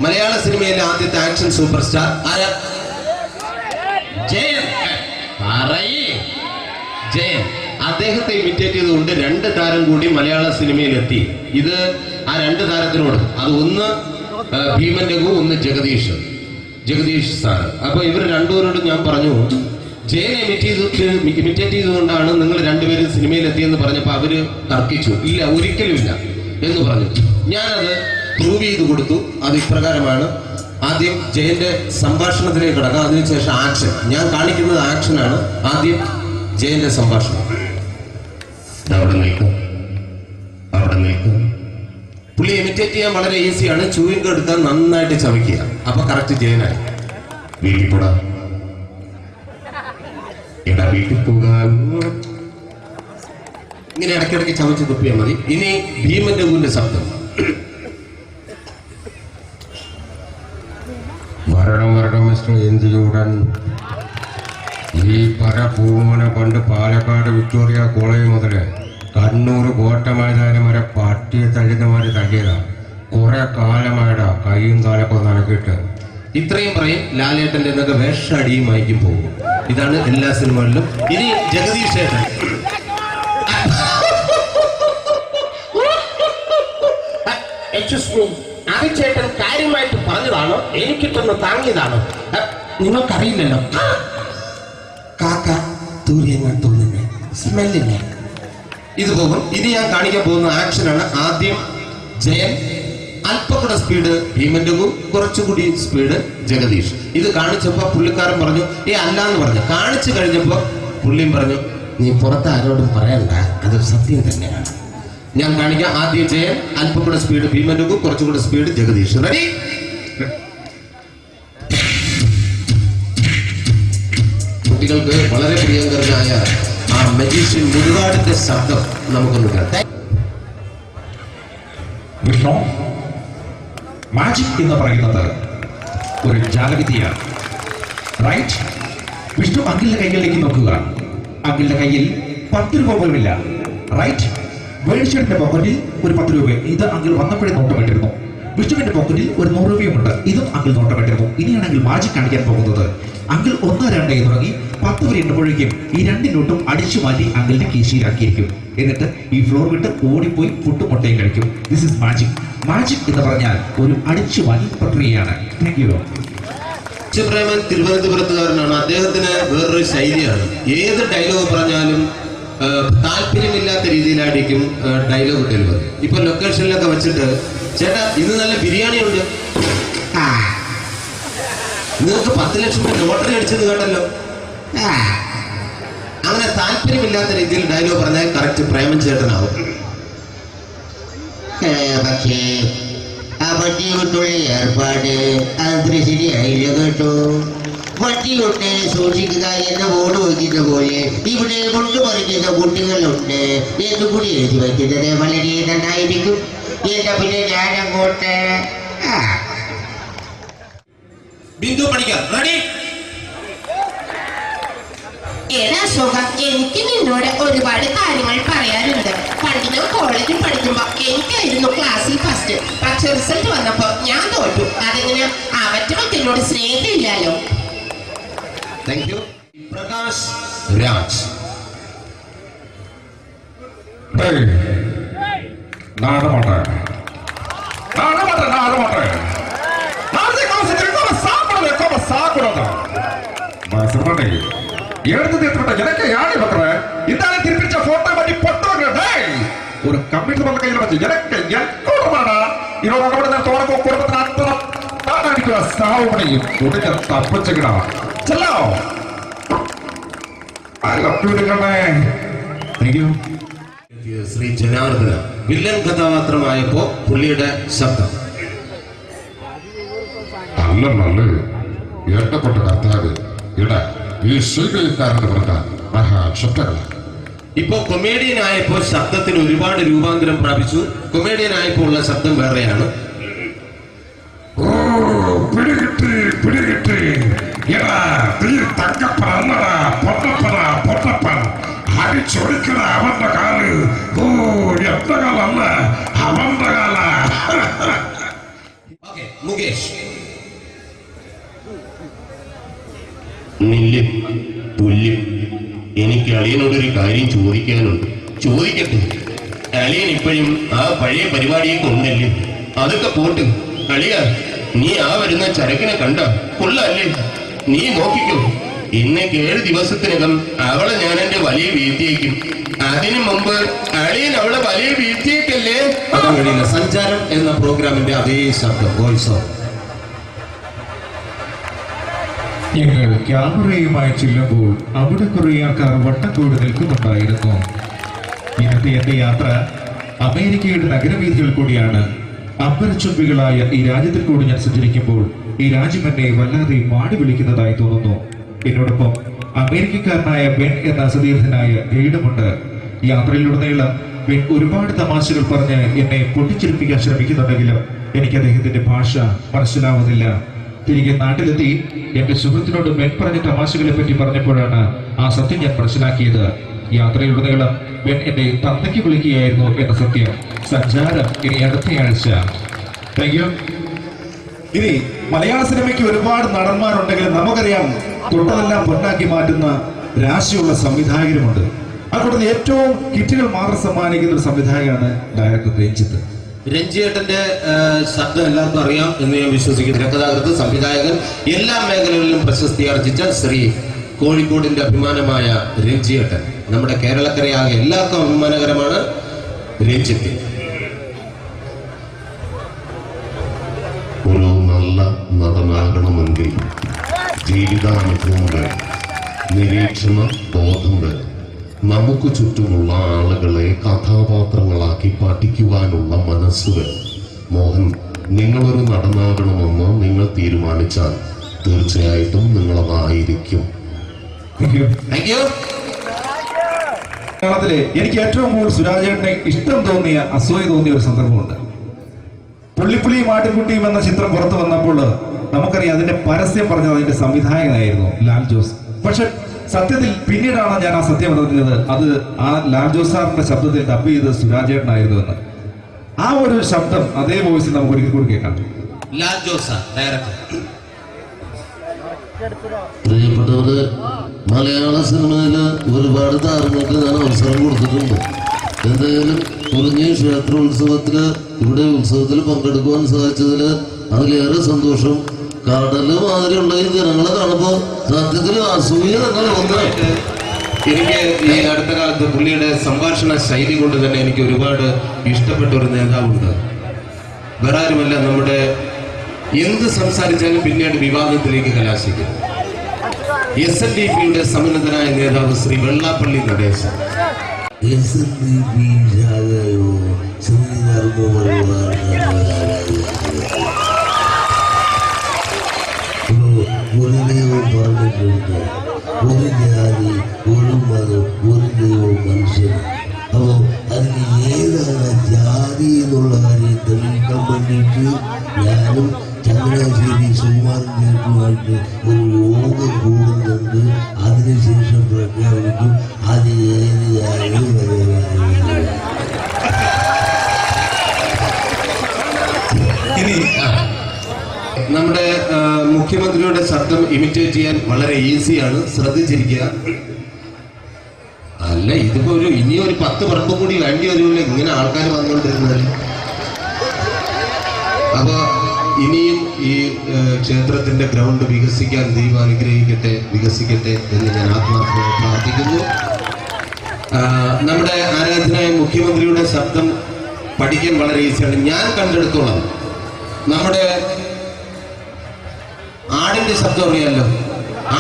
മലയാള സിനിമയിലെ ആദ്യത്തെ action super star ആരാ? ജയൻ. ജയൻ. അദ്ദേഹത്തെ ഇമിറ്റേറ്റ് ചെയ്തുകൊണ്ട് 2 താരം കൂടി മലയാള സിനിമയിൽ എത്തി. ഇത് ആ 2 താരത്തിനോട്, അത് ഒന്ന് ഭീമൻ രഘു, ഒന്ന് ജഗദീഷ് സാർ. അപ്പൊ ഇവർ രണ്ടുപേരോടും ഞാൻ പറഞ്ഞു, ജയനെ ഇമിറ്റേറ്റ് ചെയ്തുകൊണ്ടാണ് നിങ്ങൾ 2 പേരും സിനിമയിൽ എത്തിയെന്ന് പറഞ്ഞപ്പോൾ അവര് തർക്കിച്ചു. ഇല്ല, ഒരിക്കലും ഇല്ല എന്ന് പറഞ്ഞു. ഞാനത് പ്രൂവ് ചെയ്ത് കൊടുത്തു. അത് ഇപ്രകാരമാണ്. ആദ്യം ജയന്റെ സംഭാഷണത്തിലേക്ക് കിടക്കാം, അതിനുശേഷം ആക്ഷൻ. ഞാൻ കാണിക്കുന്നത് ആക്ഷനാണ്. ആദ്യം ജയന്റെ സംഭാഷണം. അവിടെ നിൽക്കും. പുള്ളി ഇമിറ്റേറ്റ് ചെയ്യാൻ വളരെ ഈസിയാണ്. ചൂയിങ് എടുത്താൽ നന്നായിട്ട് ചവയ്ക്കുക. അപ്പൊ കറക്റ്റ് ജയനായി. വീട്ടിൽ പോടാ, എടാ വീട്ടിൽ പോകാൻ. ഇങ്ങനെ ഇടയ്ക്കിടയ്ക്ക് ചവച്ച് തുപ്പിയാൽ മതി. ഇനി ഭീമൻ രഘുവിന്റെ ശബ്ദം. വരണം മിസ്റ്റർ എന്ത് ചൂടൻ. ഈ പരഭൂമന പണ്ട് പാലക്കാട് വിക്ടോറിയ കോളേജ് മുതല് കണ്ണൂർ കോട്ട മൈതാനം വരെ പട്ടിയെ തള്ളുന്നമാര് തള്ളിയതാ. കുറെ കാലമായടാ കൈയും കാലൊക്കെ നടക്കിയിട്ട്. ഇത്രയും പറയും. ലാലേട്ടന്റെ എന്നൊക്കെ വേഷടിയുമായിരിക്കും പോകും. ഇതാണ് എല്ലാ സിനിമകളിലും. ഇനി ജഗദീഷ് ചേട്ടൻ. ചേട്ടൻ കാര്യമായിട്ട് പറഞ്ഞതാണോ എനിക്കിട്ടൊന്ന് താങ്ങിയതാണോ? നിങ്ങൾക്കറിയില്ലല്ലോ. കാക്ക തൂര്യങ്ങൾ തോന്നുന്നേ സ്മെല്ലിനെ. ഇത് പോകും. ഇനി ഞാൻ കാണിക്കാൻ പോകുന്ന ആക്ഷനാണ്. ആദ്യം ജയൻ, അല്പം കൂടെ സ്പീഡ് ഭീമൻ രഘു, കുറച്ചുകൂടി സ്പീഡ് ജഗദീഷ്. ഇത് കാണിച്ചപ്പോ പുള്ളിക്കാരൻ പറഞ്ഞു അല്ലാന്ന് പറഞ്ഞു. കാണിച്ചു കഴിഞ്ഞപ്പോ പുള്ളിയും പറഞ്ഞു നീ പുറത്ത് ആരോടും പറയണ്ട, അത് സത്യം തന്നെയാണ്. ഞാൻ കാണിക്കാം. ആദ്യം ജയൻ, അല്പം കൂടെ സ്പീഡ് ഭീമൻ രഘു, കുറച്ചുകൂടെ സ്പീഡ് ജഗദീഷ്. റെഡി? കുട്ടികൾക്ക് വളരെ പ്രിയങ്കരനായ ആ മജീഷ്യൻ മുരുകാടിന്റെ ശബ്ദം നമുക്കൊന്ന് കേൾക്കാം. വിഷ്ണു, മാജിക് എന്ന് പറയുന്നത് ഒരു ജാലവിദ്യയാണ്. റൈറ്റ്? വിഷ്ണു അങ്കിളിന്റെ കൈകളിലേക്ക് നോക്കുക. അങ്കിളിന്റെ കയ്യിൽ 10 രൂപ പോലുമില്ല. റൈറ്റ്? വേണിച്ചേട്ടന്റെ പോക്കറ്റിൽ ഒരു 10 രൂപ. ഇത് അങ്കിൾ വന്നപ്പോഴേ നോട്ടമിട്ടിരുന്നു. വിഷ്ണുവിന്റെ പോക്കറ്റിൽ ഒരു 100 രൂപയുമുണ്ട്. ഇതും അങ്കിൾ നോട്ടമിട്ടിരുന്നു. ഇനിയാണെങ്കിൽ മാജിക് കാണിക്കാൻ പോകുന്നത്. അങ്കിൾ 1, 2 എന്ന് തുടങ്ങി 10 വരെ എണ്ണുമ്പോഴേക്കും ഈ 2 നോട്ടും അടിച്ചു മാറ്റി അങ്കിളിന്റെ കീശയിലാക്കിയിരിക്കും. എന്നിട്ട് ഈ ഫ്ലോർ വിട്ട് ഓടിപ്പോയി പുട്ടും മുട്ടയും കഴിക്കും. This is magic. മാജിക് എന്ന് പറഞ്ഞാൽ ഒരു അടിച്ചു മാറ്റി പ്രക്രിയയാണ്. Thank you. പ്രേമൻ തിരുവനന്തപുരത്തുകാരനാണ്. അദ്ദേഹത്തിന് വേറൊരു ശൈലിയാണ്. ഏത് ഡയലോഗ് പറഞ്ഞാലും താല്പര്യമില്ലാത്ത രീതിയിലായിരിക്കും ഡയലോഗ് ഡെലിവറി. ഇപ്പൊ ലൊക്കേഷനിലൊക്കെ വെച്ചിട്ട് ചേട്ടാ ഇന്ന് നല്ല ബിരിയാണി ഉണ്ട്, നിങ്ങൾക്ക് 10 ലക്ഷം രൂപ ലോട്ടറി അടിച്ചത് കേട്ടല്ലോ. അങ്ങനെ താല്പര്യമില്ലാത്ത രീതിയിൽ ഡയലോഗ് പറഞ്ഞാൽ കറക്റ്റ് പ്രേമൻ ചേട്ടനാവും. പക്ഷേ ആ വട്ടി കൊണ്ടുള്ള ഏർപ്പാട് അത്ര ശരിയായില്ല കേട്ടോ. വട്ടി കൊണ്ട് സൂക്ഷിക്കുക എന്ന ബോർഡ് വയ്ക്കുന്ന പോലെ ഇവിടെ കൊണ്ടുപറിക്കുന്ന കുട്ടികളുണ്ട് എന്ന് കൂടി എഴുതി വയ്ക്കുന്നത് വളരെ നന്നായിരിക്കും. എന്നാ പിന്നെ ഞാനങ്ങോട്ട് ബിന്ദു പണിക്കർ. റെഡി? ഏതാ അശോക, എനിക്ക് നിന്നോട് ഒരുപാട് കാര്യങ്ങൾ പറയാനുണ്ട്. പണ്ട് ഞാൻ കോളേജിൽ പഠിക്കുമ്പോ എനിക്കായിരുന്നു ക്ലാസ്സിൽ ഫസ്റ്റ്. പക്ഷെ റിസൾട്ട് വന്നപ്പോ ഞാൻ തോറ്റു. അതെങ്ങനെ അവറ്റ മറ്റോട് സ്നേഹമില്ലല്ലോ. Thank you. പ്രകാശ് രാജ്. ஒரு கம்ப்யூட்டர் பண்ண கையில வச்சு எனக்கு எக்கோடமாடா இதோட கூட தோறக்கோ குடும்பத்துல அத்தனை அடிக்கிற சாவு பண்ணியும் உடனே தப்பிச்சுக்கடா செல்லோ. I love you നിങ്ങളെ. Thank you. ശ്രീ ജനാർദ്ദന വില്ലൻ കഥാപാത്രമായപ്പോ പുള്ളിയുടെ ശബ്ദം. അല്ലല്ലേ ഏട്ടപ്പെട്ട കർത്താവ് ഇട ഈ ശൈലിക്കാരന്റെ പറഞ്ഞ മഹാശബ്ദങ്ങൾ. ഇപ്പൊ കൊമേഡിയൻ ആയപ്പോ ശബ്ദത്തിന് ഒരുപാട് രൂപാന്തരം പ്രാപിച്ചു. കൊമേഡിയൻ ആയപ്പോ ഉള്ള ശബ്ദം വേറെയാണ്. ഓ പിടികിട്ടി പിടികിട്ടി. പൊട്ടപ്പൻ അടിച്ചൊടിക്കണ അവന്റെ കാല്. ഓ എന്റെ കാലല്ല അവന്റെ കാല. മുകേഷ് നില്ലും തുല്യം. എനിക്ക് അളിയനോടൊരു കാര്യം ചോദിക്കാനുണ്ട്. ചോദിക്കട്ടെ? അളിയൻ ഇപ്പോഴും ആ പഴയ പരിപാടിയൊക്കെ ഉണ്ടല്ലേ? അതൊക്കെ പോട്ട് അളിയ, നീ ആ വരുന്ന ചരക്കിനെ കണ്ട കൊള്ളല്ലേ? നീ നോക്കിക്കോ, ഇന്നേക്ക് 7 ദിവസത്തിനകം അവളെ ഞാൻ എന്റെ വലിയ വീഴ്ത്തിയേക്കും. അതിനു മുമ്പ് അളിയൻ അവളെ വലിയ വീഴ്ത്തിയേക്കല്ലേ? കഴിയില്ല. സഞ്ചാരം എന്ന പ്രോഗ്രാമിന്റെ അതേ ശബ്ദം വോയിസോ. ഞങ്ങൾ ക്യാമറയുമായി ചെല്ലുമ്പോൾ അവിടെ കുറെ ആൾക്കാർ വട്ടത്തോട് നിൽക്കുന്നുണ്ടായിരുന്നു. ഇന്നത്തെ എന്റെ യാത്ര അമേരിക്കയുടെ നഗരവീഥികൾ കൂടിയാണ്. അമ്പരച്ചുംബികളായ ഈ രാജ്യത്തിൽ കൂടി ഞാൻ സഞ്ചരിക്കുമ്പോൾ ഈ രാജ്യം എന്നെ വല്ലാതെ മാടി വിളിക്കുന്നതായി തോന്നുന്നു. എന്നോടൊപ്പം അമേരിക്കക്കാരനായ ബെൻ എന്ന സതീർത്ഥനായ ഗൈഡുമുണ്ട്. യാത്രയിലുടനീളം ബെൻ ഒരുപാട് തമാശകൾ പറഞ്ഞ് എന്നെ പൊട്ടിച്ചിരിപ്പിക്കാൻ ശ്രമിക്കുന്നുണ്ടെങ്കിലും എനിക്ക് അദ്ദേഹത്തിന്റെ ഭാഷ മനസ്സിലാവുന്നില്ല. തിരികെ നാട്ടിലെത്തി എന്റെ സുഹൃത്തിനോട് ബെൻ പറഞ്ഞ തമാശകളെ പറ്റി പറഞ്ഞപ്പോഴാണ് ആ സത്യം ഞാൻ മനസ്സിലാക്കിയത്. യാത്രയിലുടനീളം ബെൻ എന്നെ തന്തയ്ക്ക് വിളിക്കുകയായിരുന്നു എന്ന സത്യം. സഞ്ചാരം ഇനി അടുത്തയാഴ്ച. Thank you. ഇനി മലയാള സിനിമയ്ക്ക് ഒരുപാട് നടന്മാരുണ്ടെങ്കിലും നമുക്കറിയാം തൊട്ടതെല്ലാം പൊന്നാക്കി മാറ്റുന്ന രാശിയുള്ള സംവിധായകരുമുണ്ട്. അതുകൊണ്ട് ഏറ്റവും ഹിറ്റുകൾ മാത്രം സമ്മാനിക്കുന്ന ഒരു സംവിധായകനാണ് ഡയറക്ടർ രഞ്ജിത്ത്. രഞ്ജിയേട്ടന്റെ ശബ്ദം എല്ലാവർക്കും അറിയാം എന്ന് ഞാൻ വിശ്വസിക്കുന്നു. തിരക്കഥാകൃത്ത്, സംവിധായകൻ, എല്ലാ മേഖലകളിലും പ്രശസ്തി ആർജിച്ച ശ്രീ കോഴിക്കോടിന്റെ അഭിമാനമായ രഞ്ജിയേട്ടൻ. നമ്മുടെ കേരളക്കരയാകെ എല്ലാവർക്കും അഭിമാനകരമാണ് രഞ്ജിത്ത്. ഒരു നല്ല നടനാകണമെങ്കിൽ ജീവിതാനുഭവം വേണം, നിരീക്ഷണ ബോധം വേണം. നമുക്ക് ചുറ്റുമുള്ള ആളുകളെ കഥാപാത്രങ്ങളാക്കി പഠിക്കുവാനുള്ള മനസ്സ് വേണം. മോഹൻ, നിങ്ങളൊരു നടനാകണമെന്ന് നിങ്ങൾ തീരുമാനിച്ചാൽ തീർച്ചയായിട്ടും നിങ്ങളതായിരിക്കും. മലയാളത്തിലെ എനിക്ക് ഏറ്റവും കൂടുതൽ സുരാജേട്ടനെ ഇഷ്ടം തോന്നിയ, അസൂയ തോന്നിയ ഒരു സന്ദർഭമുണ്ട്. പുള്ളിപ്പുലിയും ആട്ടിൻകുട്ടിയും എന്ന ചിത്രം പുറത്തു വന്നപ്പോൾ നമുക്കറിയാം അതിന്റെ പരസ്യം പറഞ്ഞത് അതിന്റെ സംവിധായകനായിരുന്നു ലാൽ ജോസ്. പക്ഷെ സത്യത്തിൽ പിന്നീടാണ് ഞാൻ ആ സത്യം അറിഞ്ഞത് അത് ആ ലാൽ ജോസ് സാറിന്റെ ശബ്ദത്തിൽ ഡബ് ചെയ്ത് സുരാജേട്ടനായിരുന്നു എന്ന്. ആ ഒരു ശബ്ദം അതേ വോയിസിൽ നമുക്ക് ഒരിക്കൽ കൂടി കേൾക്കാം. ലാൽ ജോസ് ഡയറക്ടർ. പ്രിയപ്പെട്ടവര്, മലയാള സിനിമയില് ഒരുപാട് താരങ്ങൾക്ക് ഞാൻ അവസരം കൊടുത്തിട്ടുണ്ട്. എന്തായാലും കുറിഞ്ഞി ക്ഷേത്രോത്സവത്തില് ഇവിടെ ഉത്സവത്തിൽ പങ്കെടുക്കുവാൻ സാധിച്ചതിൽ അതിലേറെ സന്തോഷം. കടല് മാതിരിയുള്ള ഈ ജനങ്ങളെ കാണുമ്പോൾ സത്യത്തിൽ അസൂയ തന്നെ തോന്നുന്നു. എനിക്ക് ഈ അടുത്ത കാലത്ത് പുള്ളിയുടെ സംഭാഷണ ശൈലി കൊണ്ട് തന്നെ എനിക്ക് ഒരുപാട് ഇഷ്ടപ്പെട്ട ഒരു നേതാവുണ്ട്. വേറെ ആരുമല്ല, നമ്മുടെ എന്ത് സംസാരിച്ചാലും പിന്നീട് വിവാദത്തിലേക്ക് കലാശിക്കും. SNDPയുടെ സമുന്നതനായ നേതാവ് ശ്രീ വെള്ളാപ്പള്ളി നടേശൻ. ഒരു ദൈവം പറഞ്ഞിട്ടുണ്ട്, ഒരു ജാതി, ഒരു മതം, ഒരു ദൈവം മനുഷ്യൻ. അപ്പോൾ അതിന് ഏതാണ് ജാതി എന്നുള്ള കാര്യം തെളിയിക്കാൻ വേണ്ടിയിട്ട് ഞാനും ചങ്ങനാശ്ശേരി സുകുമാരൻ ചേട്ടുമായിട്ട് ഒരു യോഗം കൂടുന്നുണ്ട്. അതിനുശേഷം പ്രഖ്യാപിക്കും അത് ഏത് ജാതി ഇനി നമ്മുടെ മുഖ്യമന്ത്രിയുടെ ശബ്ദം ഇമിറ്റേറ്റ് ചെയ്യാൻ വളരെ ഈസിയാണ്. ശ്രദ്ധിച്ചിരിക്കുക. അല്ല, ഇതിപ്പോ ഇനിയൊരു 10 പറമ്പും കൂടി വേണ്ടി വരുമല്ലോ ഇങ്ങനെ ആൾക്കാർ വന്നുകൊണ്ടിരുന്നത്. അപ്പൊ ഇനിയും ഈ ക്ഷേത്രത്തിന്റെ ഗ്രൗണ്ട് വികസിക്കാൻ ദൈവം അനുഗ്രഹിക്കട്ടെ, വികസിക്കട്ടെ എന്ന് ഞാൻ ആത്മാർത്ഥമായി പ്രാർത്ഥിക്കുന്നു. നമ്മുടെ ആരാധനായ മുഖ്യമന്ത്രിയുടെ ശബ്ദം പഠിക്കാൻ വളരെ ഈസിയാണ്. ഞാൻ കണ്ടെടുത്തോളാം. നമ്മുടെ ആടിന്റെ ശബ്ദം അറിയാമല്ലോ,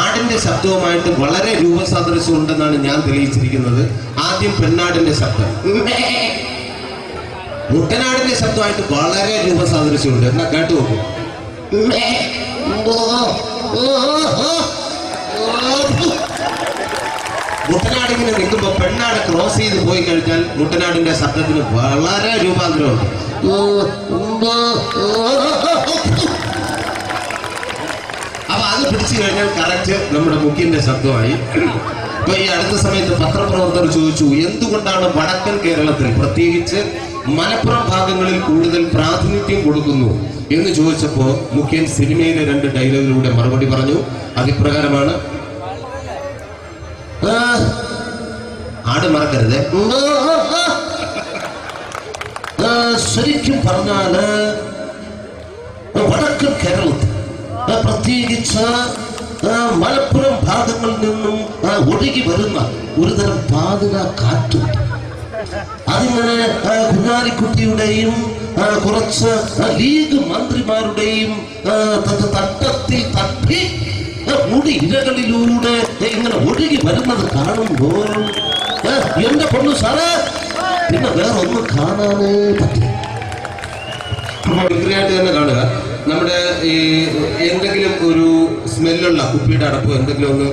ആടിന്റെ ശബ്ദവുമായിട്ട് വളരെ രൂപസാദൃശ്യം ഉണ്ടെന്നാണ് ഞാൻ തെളിയിച്ചിരിക്കുന്നത്. ആദ്യം പെണ്ണാടിന്റെ ശബ്ദം, മുട്ടനാടിന്റെ ശബ്ദമായിട്ട് വളരെ രൂപസാദൃശ്യമുണ്ട്. എന്നാ കേട്ടു നോക്കൂ. മുട്ടനാടിങ്ങനെ നിൽക്കുമ്പോ പെണ്ണാട് ക്രോസ് ചെയ്ത് പോയി കഴിഞ്ഞാൽ മുട്ടനാടിന്റെ ശബ്ദത്തിന് വളരെ രൂപാന്തരമുണ്ട്. അപ്പൊ അത് പിടിച്ചു കഴിഞ്ഞാൽ കറക്റ്റ് നമ്മുടെ മുഖ്യന്റെ ശബ്ദമായി. ഇപ്പൊ ഈ അടുത്ത സമയത്ത് പത്രപ്രവർത്തകർ ചോദിച്ചു, എന്തുകൊണ്ടാണ് വടക്കൻ കേരളത്തിൽ, പ്രത്യേകിച്ച് മലപ്പുറം ഭാഗങ്ങളിൽ കൂടുതൽ പ്രാതിനിധ്യം കൊടുക്കുന്നു എന്ന് ചോദിച്ചപ്പോ മുഖ്യൻ സിനിമയിലെ 2 ഡയലോഗിലൂടെ മറുപടി പറഞ്ഞു. അതിപ്രകാരമാണ്. ആട് മറക്കരുത്. ശരിക്കും പറഞ്ഞാല് വടക്കൻ കേരളത്തിൽ പ്രത്യേകിച്ച് മലപ്പുറം ഭാഗങ്ങളിൽ നിന്നും ഒഴുകി വരുന്ന ഒരുതരം പാതുക കാറ്റുണ്ട്. അതിങ്ങനെ കുഞ്ഞാലിക്കുട്ടിയുടെയും കുറച്ച് ലീഗ് മന്ത്രിമാരുടെയും തട്ടത്തിൽ തട്ടി മുടി ഇരകളിലൂടെ ഇങ്ങനെ ഒഴുകി വരുന്നത് കാണുമ്പോൾ എന്റെ പൊണ്ണു സാറേ പിന്നെ വേറെ ഒന്നും കാണാനേ പറ്റില്ല. വിക്രിയായിട്ട് തന്നെ കാണുക. നമ്മുടെ ഈ എന്തെങ്കിലും ഒരു സ്മെല്ലുള്ള കുപ്പിയുടെ അടപ്പ് എന്തെങ്കിലും ഒന്ന്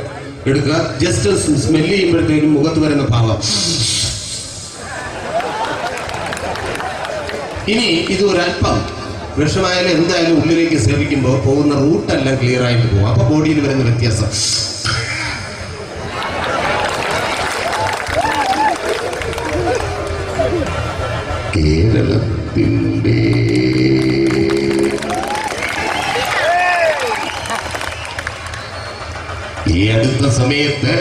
എടുക്കുക. ജസ്റ്റ് സ്മെല്ല് ചെയ്യുമ്പോഴത്തേക്കും മുഖത്ത് വരുന്ന ഭാവം. ഇനി ഇത് ഒരല്പം വിഷമായാലും എന്തായാലും ഉള്ളിലേക്ക് സേവിക്കുമ്പോൾ പോകുന്ന റൂട്ടെല്ലാം ക്ലിയർ ആയിട്ട് പോകും. അപ്പൊ ബോഡിയിൽ വരുന്ന വ്യത്യാസം. കേരളത്തിൻ്റെ ഈ അടുത്ത സമയത്ത്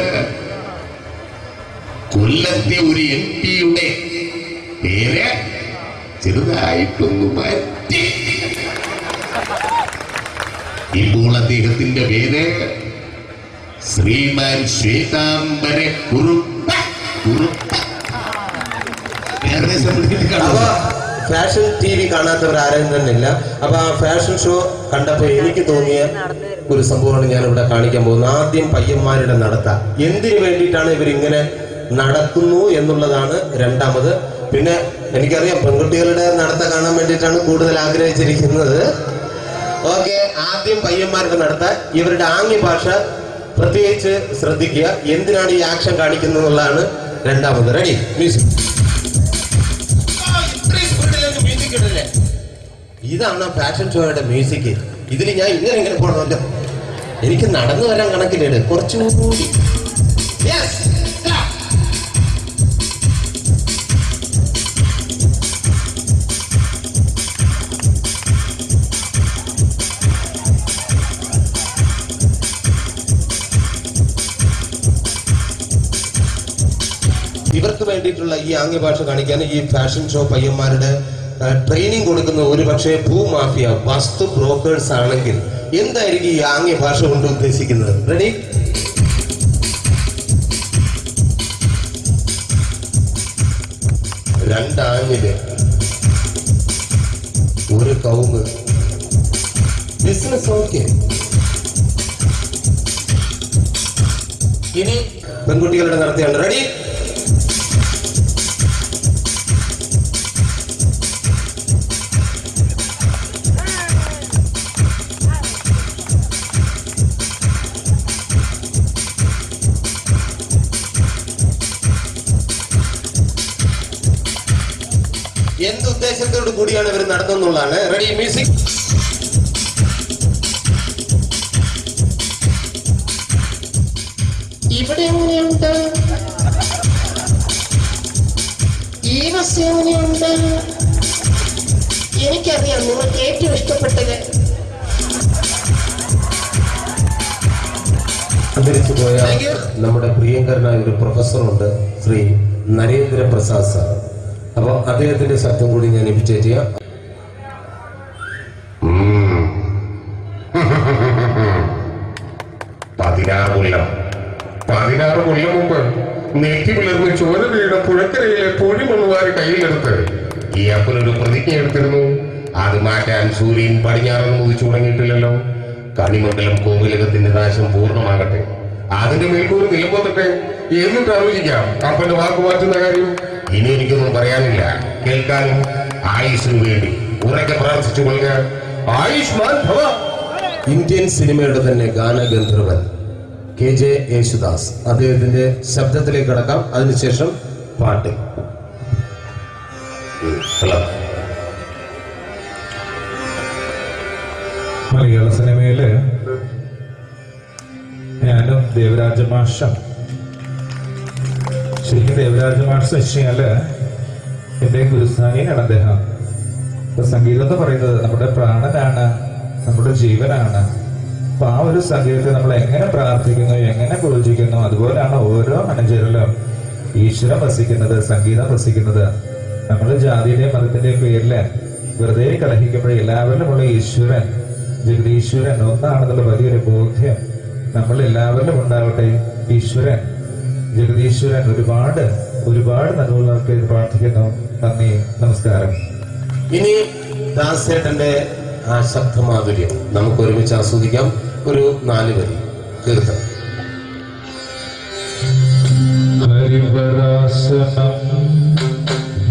കൊല്ലത്തെ ഒരു MP-യുടെ പേര് ചെറുതായിട്ടൊന്ന് മാറ്റി. ഇപ്പോൾ അദ്ദേഹത്തിന്റെ പേര് ശ്രീമാൻ ശ്വേതാംബര കുറുപ്പ്. ഫാഷൻ TV കാണാത്തവർ ആരും തന്നെ ഇല്ല. അപ്പൊ ആ ഫാഷൻ ഷോ കണ്ടപ്പോൾ എനിക്ക് തോന്നിയ ഒരു സംഭവമാണ് ഞാൻ ഇവിടെ കാണിക്കാൻ പോകുന്നത്. ആദ്യം പയ്യന്മാരുടെ നടത്ത എന്തിനു വേണ്ടിയിട്ടാണ് ഇവരിങ്ങനെ നടക്കുന്നു എന്നുള്ളതാണ് രണ്ടാമത്. പിന്നെ എനിക്കറിയാം പെൺകുട്ടികളുടെ നടത്ത കാണാൻ വേണ്ടിയിട്ടാണ് കൂടുതൽ ആഗ്രഹിച്ചിരിക്കുന്നത്. ഓക്കെ, ആദ്യം പയ്യന്മാരുടെ നടത്ത. ഇവരുടെ ആംഗ്യ ഭാഷ പ്രത്യേകിച്ച് ശ്രദ്ധിക്കുക. എന്തിനാണ് ഈ ആക്ഷൻ കാണിക്കുന്നത് എന്നുള്ളതാണ് രണ്ടാമത്. Ready, music. ഇതാണ് ഫാഷൻ ഷോയുടെ മ്യൂസിക്. ഇതിൽ ഞാൻ ഇങ്ങനെ പോകണമല്ലോ. എനിക്ക് നടന്നു വരാൻ കണക്കില്ലേട് കുറച്ചുകൂടി. ഇവർക്ക് വേണ്ടിയിട്ടുള്ള ഈ ആംഗ്യഭാഷ കാണിക്കാൻ ഈ ഫാഷൻ ഷോ പയ്യന്മാരുടെ ട്രെയിനിങ് കൊടുക്കുന്ന ഒരു പക്ഷേ ഭൂമാഫിയ വസ്തു ബ്രോക്കേഴ്സ് ആണെങ്കിൽ എന്തായിരിക്കും ഈ ആംഗ്യഭാഷ കൊണ്ട് ഉദ്ദേശിക്കുന്നത്? റെഡി, രണ്ടാഞ്ഞില് ഒരു കവുങ്ങ്. Business okay. ഇനി പെൺകുട്ടികളുടെ നടത്തിയാണ്. റെഡി, എന്തുദ്ദേശത്തോടു കൂടിയാണ് ഇവർ നടത്തുന്നുള്ളതാണ്. Ready, music. ഇവിടെ എങ്ങനെയുണ്ട്? ഈ ബസ് എങ്ങനെയുണ്ട്? എനിക്കറിയാം നിങ്ങൾക്ക് ഏറ്റവും ഇഷ്ടപ്പെട്ടത്. അന്തരിച്ചു പോയ നമ്മുടെ പ്രിയങ്കരനായ ഒരു പ്രൊഫസറുണ്ട്, ശ്രീ നരേന്ദ്ര പ്രസാദ് സാർ. അപ്പൊ അദ്ദേഹത്തിന്റെ ശബ്ദം കൂടി ഞാൻ ഇമിറ്റേറ്റ് ചെയ്യാം. 16 കൊല്ലം മുമ്പ് നെറ്റി പിളർന്ന് ചോര വീണ പുഴക്കരയിലെ പൊഴിമണ്ണുവാരി കയ്യിലെടുത്ത് ഈ അപ്പനൊരു പ്രതിജ്ഞ എടുത്തിരുന്നു. അത് മാറ്റാൻ സൂര്യൻ പടിഞ്ഞാറെന്ന് മുതിച്ചു തുടങ്ങിയിട്ടില്ലല്ലോ. കണിമണ്ഡലം കോവിലകത്തിന്റെ നാശം പൂർണ്ണമാകട്ടെ, അതിന്റെ മേൽക്കൂര് നിലമ്പൊത്തട്ടെ എന്നിട്ട് ആലോചിക്കാം അപ്പന്റെ വാക്ക് മാറ്റുന്ന കാര്യം. ഇനി എനിക്കൊന്നും പറയാനില്ല. കേൾക്കാനും ആയുഷിനു വേണ്ടി ഉറക്കെ പ്രാർത്ഥിച്ചു കൊള്ളുക. ആയുഷ്മാൻ ഭവ. ഇന്ത്യൻ സിനിമയുടെ തന്നെ ഗാനഗന്ധർവൻ KJ യേശുദാസ്, അദ്ദേഹത്തിന്റെ ശബ്ദത്തിലേക്ക് കടക്കാം. അതിനുശേഷം പാട്ട്. മലയാള സിനിമയില് ഞാനും ദേവരാജ മാഷ, ശരിക്കും ദേവരാജ മാഷ് വെച്ച് കഴിഞ്ഞാല് എൻ്റെ ഗുരുസ്ഥാനിയാണ് അദ്ദേഹം. ഇപ്പൊ സംഗീതം എന്ന് പറയുന്നത് നമ്മുടെ പ്രാണനാണ്, നമ്മുടെ ജീവനാണ്. അപ്പൊ ആ ഒരു സംഗീതത്തെ നമ്മൾ എങ്ങനെ പ്രാർത്ഥിക്കുന്നു, എങ്ങനെ പൂജിക്കുന്നു, അതുപോലെയാണ് ഓരോ അനുചരലും ഈശ്വരൻ വസിക്കുന്നത്, സംഗീതം വസിക്കുന്നത്. നമ്മൾ ജാതിയുടെയും മതത്തിന്റെയും പേരില് വെറുതെ കലഹിക്കുമ്പോൾ എല്ലാവരിലുമുള്ള ഈശ്വരൻ, ജഗദീശ്വരൻ ഒന്നാണെന്നുള്ള വലിയൊരു ബോധ്യം നമ്മൾ എല്ലാവരിലും ഉണ്ടാവട്ടെ. ഈശ്വരൻ, ജഗദീശ്വരൻ ഒരുപാട് ഒരുപാട് നന്മകൾക്ക് പ്രാർത്ഥിക്കുന്നു. നന്ദി, നമസ്കാരം. ഇനി ദാസേട്ടന്റെ ആ ശബ്ദമാധുര്യം നമുക്ക് ഒരുമിച്ച് ആസ്വദിക്കാം. ഒരു 4 വരി കീർത്തനം. ഹരിവരാസനം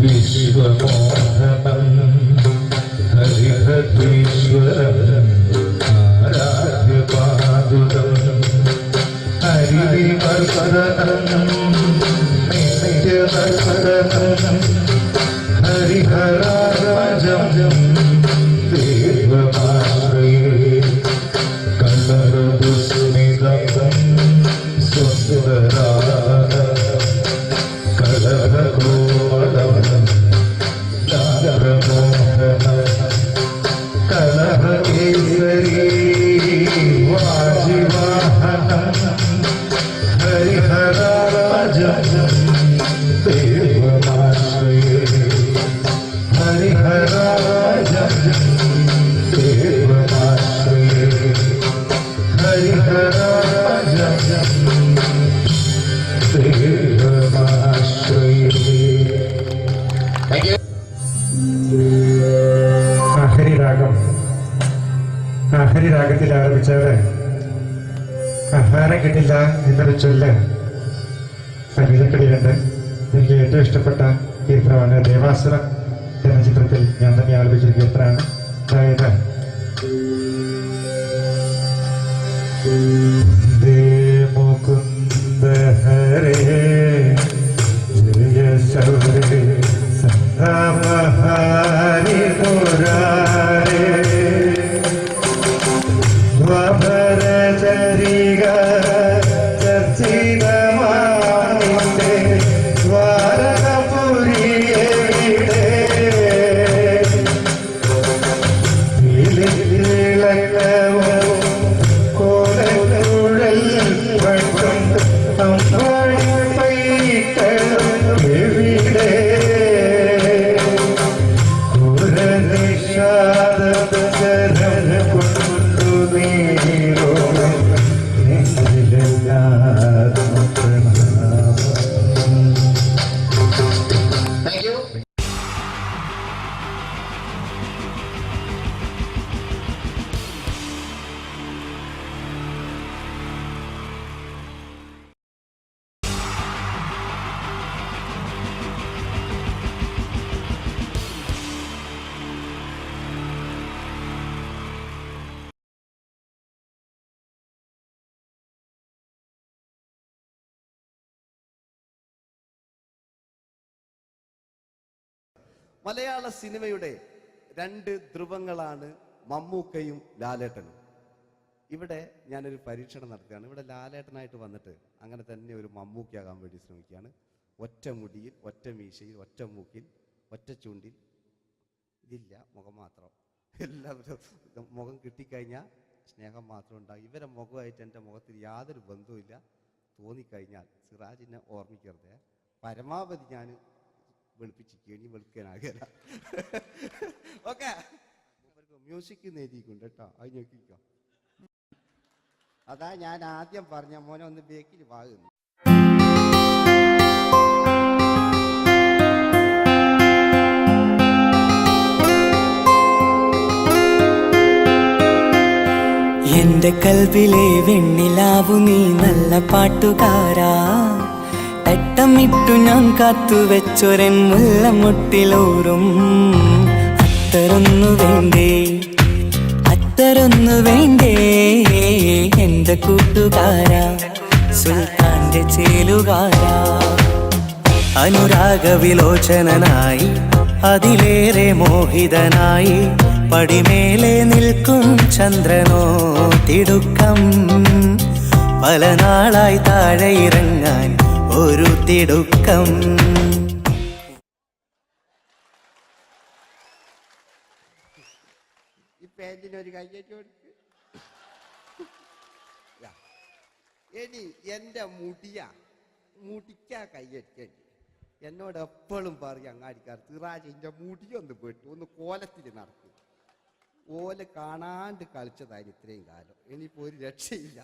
വിശ്വമോഹനം ഹരിഹരീശ്വരം ആരാധ്യപാദുകം ഹരിവർദ്ധനം നിത്യവർദ്ധനം ഹരിഹരാജം ദേവമാശ്രയേ കലരദുസ്മിതം സുന്ദരാന കലഹകോമളം ചാരമോഹനം കലഹകേസരീ വാജിവാഹനം ഹരിഹരാജം ദേവമാശ്രയേ ഹരിഹരാജം ദേവമാശ്രയേ ഹരിഹരാജം ഹരിരാഗം, ആ ഹരിരാഗത്തിൽ ആരംഭിച്ചത് ആഹാരം കിട്ടില്ല എന്നൊരു ചൊല്ല് സംഗീതക്കളിലുണ്ട്. എനിക്ക് ഏറ്റവും ഇഷ്ടപ്പെട്ട കീർത്തനമാണ് ദേവാസുരം എന്ന ചിത്രത്തിൽ ഞാൻ തന്നെ ആലപിച്ചൊരു കീർത്തനമാണ്. അതായത് മുകുന്ദ ഹരേ ജയ ശൗരേ സദാമഹാരി മുരാരേ ദ്വാപരചരിക ചർച്ചിതമാനിന്റെ ദ്വാരകപുരിയെ മലയാള സിനിമയുടെ 2 ധ്രുവങ്ങളാണ് മമ്മൂക്കയും ലാലേട്ടനും. ഇവിടെ ഞാനൊരു പരീക്ഷണം നടത്തുകയാണ്. ഇവിടെ ലാലേട്ടനായിട്ട് വന്നിട്ട് അങ്ങനെ തന്നെ ഒരു മമ്മൂക്കയാകാൻ വേണ്ടി ശ്രമിക്കുകയാണ്. ഒറ്റ മുടിയിൽ, ഒറ്റ മീശയിൽ, ഒറ്റ മൂക്കിൽ, ഒറ്റ ചൂണ്ടിൽ, ഇതില്ല, മുഖം മാത്രം. എല്ലാവരും മുഖം കിട്ടിക്കഴിഞ്ഞാൽ സ്നേഹം മാത്രം ഉണ്ടാകും. ഇവരെ മുഖമായിട്ട് എൻ്റെ മുഖത്തിൽ യാതൊരു ബന്ധവുമില്ല. തോന്നിക്കഴിഞ്ഞാൽ സിറാജിനെ ഓർമ്മിക്കരുത്. പരമാവധി ഞാൻ വെളുപ്പിച്ചിരിക്കും, ഇനി വെളുക്കാനാകില്ല. ഓക്കെ, മ്യൂസിക് നേടിയിട്ടുണ്ട് കേട്ടോ, അത് നോക്കിക്കോ. അതാ ഞാൻ ആദ്യം പറഞ്ഞ മോനെ ഒന്ന് ബേക്കിൽ വാങ്ങുന്നു. എന്റെ കൽവിലെ വെണ്ണിലാവു നീ നല്ല പാട്ടുകാരാ, തട്ടമിട്ടു ഞാൻ കാത്തുവെച്ചൊരൻ മുല്ലമുട്ടിലോറും അത്തരൊന്നു വേണ്ടേ, അത്തരൊന്നു വേണ്ടേ എന്റെ കൂട്ടുകാരാ, സുൽത്താന്റെ ചേലുകാരാ. അനുരാഗവിലോചനായി അതിലേറെ മോഹിതനായി പടിമേലെ നിൽക്കും ചന്ദ്രനോ തിടുക്കം, പല നാളായി താഴെ ഇറങ്ങാൻ ഒരു തിടുക്കം. ലാലേട്ടനൊരു കയ്യേറ്റ് കൊടുക്ക്. എടി എൻ്റെ മുടിക്കാ കയ്യടിക്കേണ്ടി. എന്നോട് എപ്പോഴും പറയും അങ്ങാടിക്കാർ, സിറാജ് എൻ്റെ മുടിയൊന്ന് പെട്ടു, ഒന്ന് കോലത്തിൽ നടക്കും. ഓല് കാണാണ്ട് കളിച്ചതായിരുന്നു ഇത്രയും കാലം. ഇനിയിപ്പോൾ ഒരു രക്ഷയില്ല.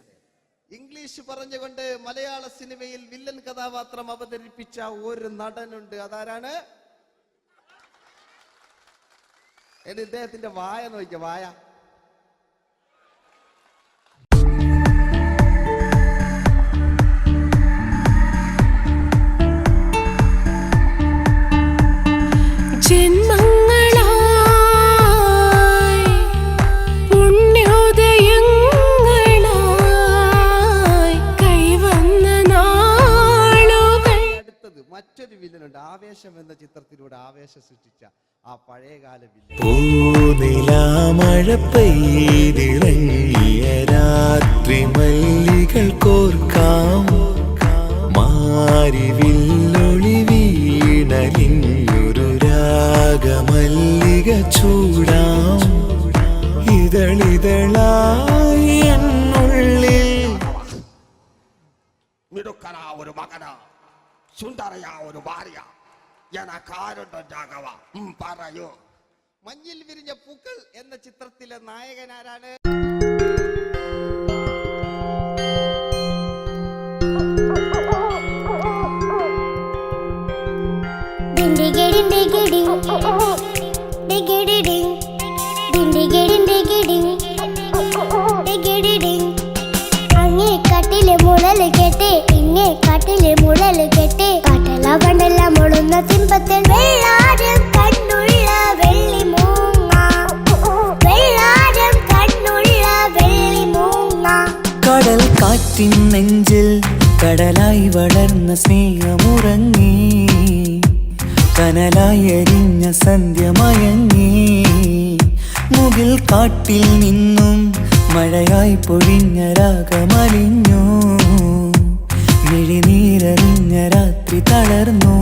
ഇംഗ്ലീഷ് പറഞ്ഞുകൊണ്ട് മലയാള സിനിമയിൽ വില്ലൻ കഥാപാത്രം അവതരിപ്പിച്ച ഒരു നടനുണ്ട്. അതാരാണ്? ഇദ്ദേഹത്തിന്റെ വായ നോക്കിയ വായ. മറ്റൊരു വില്ലനുണ്ട്. ആവേശം എന്ന ചിത്രത്തിലൂടെ ആവേശം സൃഷ്ടിച്ച ആ പഴയകാല വില്ലൻ. മഴ പെയ്തിറങ്ങിയ രാത്രി മല്ലികൾ കോർക്കാം, മാരിവില്ലൊളി വീണലിഞ്ഞൊരു രാഗമല്ലിക ചൂടാം, ഇതളിതളായി എന്നുള്ളിൽ മിടുക്കനാ ഒരു മകനാ, സുന്ദരയാ ഒരു ഭാര്യ, എനക്കാരുണ്ടോ രാഘവ പറയൂ. മഞ്ഞിൽ വിരിഞ്ഞ പൂക്കൾ എന്ന ചിത്രത്തിലെ നായകനാരാണ്? അങ്ങേ കാട്ടിലെ മുളല് കേട്ടേ, ഇങ്ങേ കാട്ടിലെ മുളല് കേട്ടേ, കാട്ടല പണ്ടല്ല മുളുന്ന സിംഹത്തിൽ വെള്ളാരം കണ്ണുള്ള വെള്ളി മൂങ്ങ, വെള്ളാരം കണ്ണുള്ള വെള്ളി മൂങ്ങ. കടൽ കാറ്റിൻ നെഞ്ചിൽ കടലായി വളർന്ന സ്നേഹമുറങ്ങി, കനലായി എരിഞ്ഞ സന്ധ്യ മയങ്ങി, മുകിൽ കാട്ടിൽ നിന്നും മഴയായി പൊഴിഞ്ഞ രാഗമലിഞ്ഞു, മിഴിനീരറിഞ്ഞ രാത്രി തളർന്നു.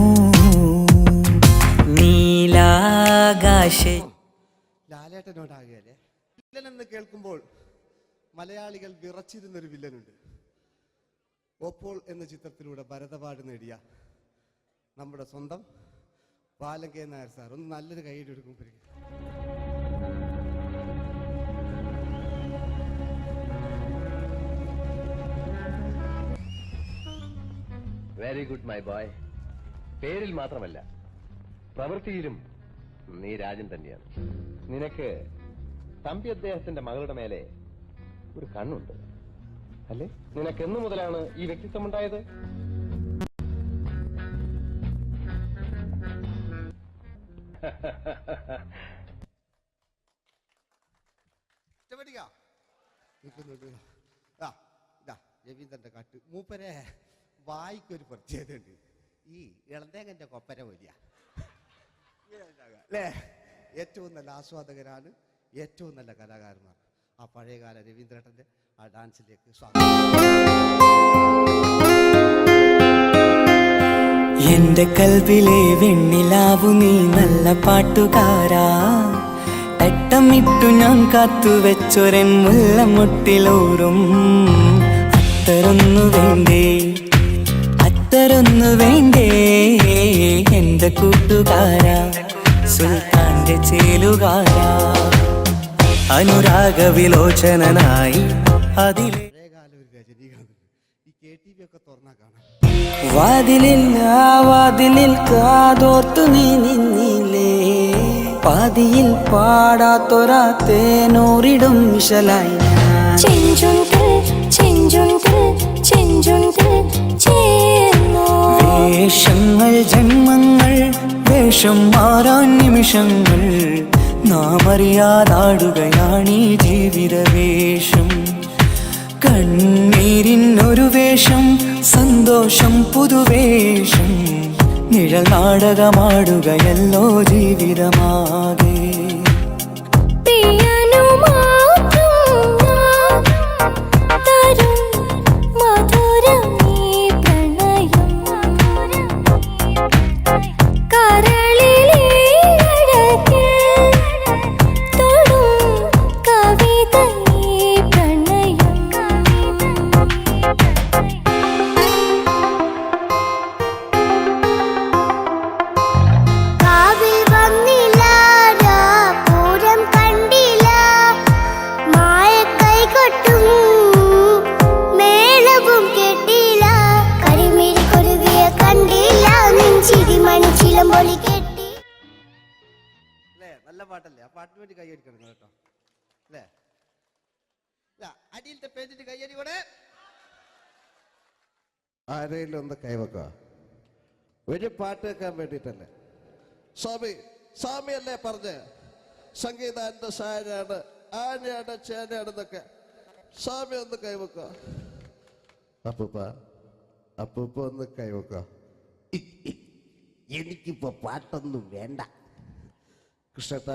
നീലാകാശ ലാലേട്ടനോടാകല്ലേ വില്ലൻ എന്ന് കേൾക്കുമ്പോൾ മലയാളികൾ വിറച്ചിരുന്നൊരു വില്ലനുണ്ട്. ഓപ്പോൾ എന്ന ചിത്രത്തിലൂടെ ഭരത് അവാർഡ് നേടിയ നമ്മുടെ സ്വന്തം ബാലൻ കെ നായർ സാർ. ഒന്ന് നല്ലൊരു കൈയ്യടി എടുക്കുമ്പോൾ വെരി ഗുഡ് മൈ ബോയ്. പേരിൽ മാത്രമല്ല പ്രവൃത്തിയിലും നീ രാജൻ തന്നെയാണ്. നിനക്ക് തമ്പി അദ്ദേഹത്തിന്റെ മകളുടെ മേലെ ഒരു കണ്ണുണ്ട് അല്ലേ? നിനക്ക് എന്നു മുതലാണ് ഈ വ്യക്തിത്വം ഉണ്ടായത്? രവീന്ദ്രന്റെ കട്ട് മൂപ്പരെ വായിക്കൊരു പ്രത്യേകതയുണ്ട്. ഈ ഇളന്തേങ്ങന്റെ കൊപ്പര വലിയ അല്ലേ? ഏറ്റവും നല്ല ആസ്വാദകരാണ്, ഏറ്റവും നല്ല കലാകാരന്മാർ. ആ പഴയകാല രവീന്ദ്രേട്ടന്റെ ആ ഡാൻസിലേക്ക് സ്വാഗതം. എന്റെ കൽവിലെ വെണ്ണിലാവു നീ നല്ല പാട്ടുകാരാ, തട്ടമിട്ടു ഞാൻ കാത്തുവെച്ചൊരൻ മുല്ലമുട്ടിലോറും അത്തരൊന്നു വേണ്ടേ, അത്തരൊന്നു വേണ്ടേ എന്റെ കൂട്ടുകാരാ, സുൽത്താന്റെ ചേലുകാരാ, അനുരാഗവിലോചനായി അതിലെ ഈ KTV ഒക്കെ തുറന്നാ കാണാം. വാതിലിൽ കാതോർത്തു നീ നിന്നില്ലേ, പാതിയിൽ പാടാത്തൊരാ തേനൂറിടും വിശലായി വേഷങ്ങൾ ജന്മങ്ങൾ, വേഷം മാറാൻ നിമിഷങ്ങൾ, നാം അറിയാതാടുകയാണീ ജീവിതവേഷം. കണ്ണീരിനൊരു വേഷം, സന്തോഷം പുതുവേഷം, നിഴൽ നാടകമാടുകയല്ലോ ജീവിതമാകെ. കവിളിലെ അഴകിൽ തൊടും കവി പാട്ടല്ലേ, ആ പാട്ടിന് വേണ്ടി കൈയടിക്കണം കേട്ടോ, അല്ലേ? അടിയിലത്തെ പേജിട്ട് കൈയടി കൂടെ ആരെങ്കിലും ഒന്ന് കൈവക്കുക. ഒരു പാട്ട് വെക്കാൻ വേണ്ടിയിട്ടല്ലേ? സ്വാമിയല്ലേ പറഞ്ഞ് സംഗീതം എൻ്റെ സാരാണ്, ആനയാണ് ചേനയാണെന്നൊക്കെ. സ്വാമി ഒന്ന് കൈവക്കുക. അപ്പൂപ്പ ഒന്ന് കൈവക്കുക. എനിക്കിപ്പോ പാട്ടൊന്നും വേണ്ട. കൃഷ്ണേട്ട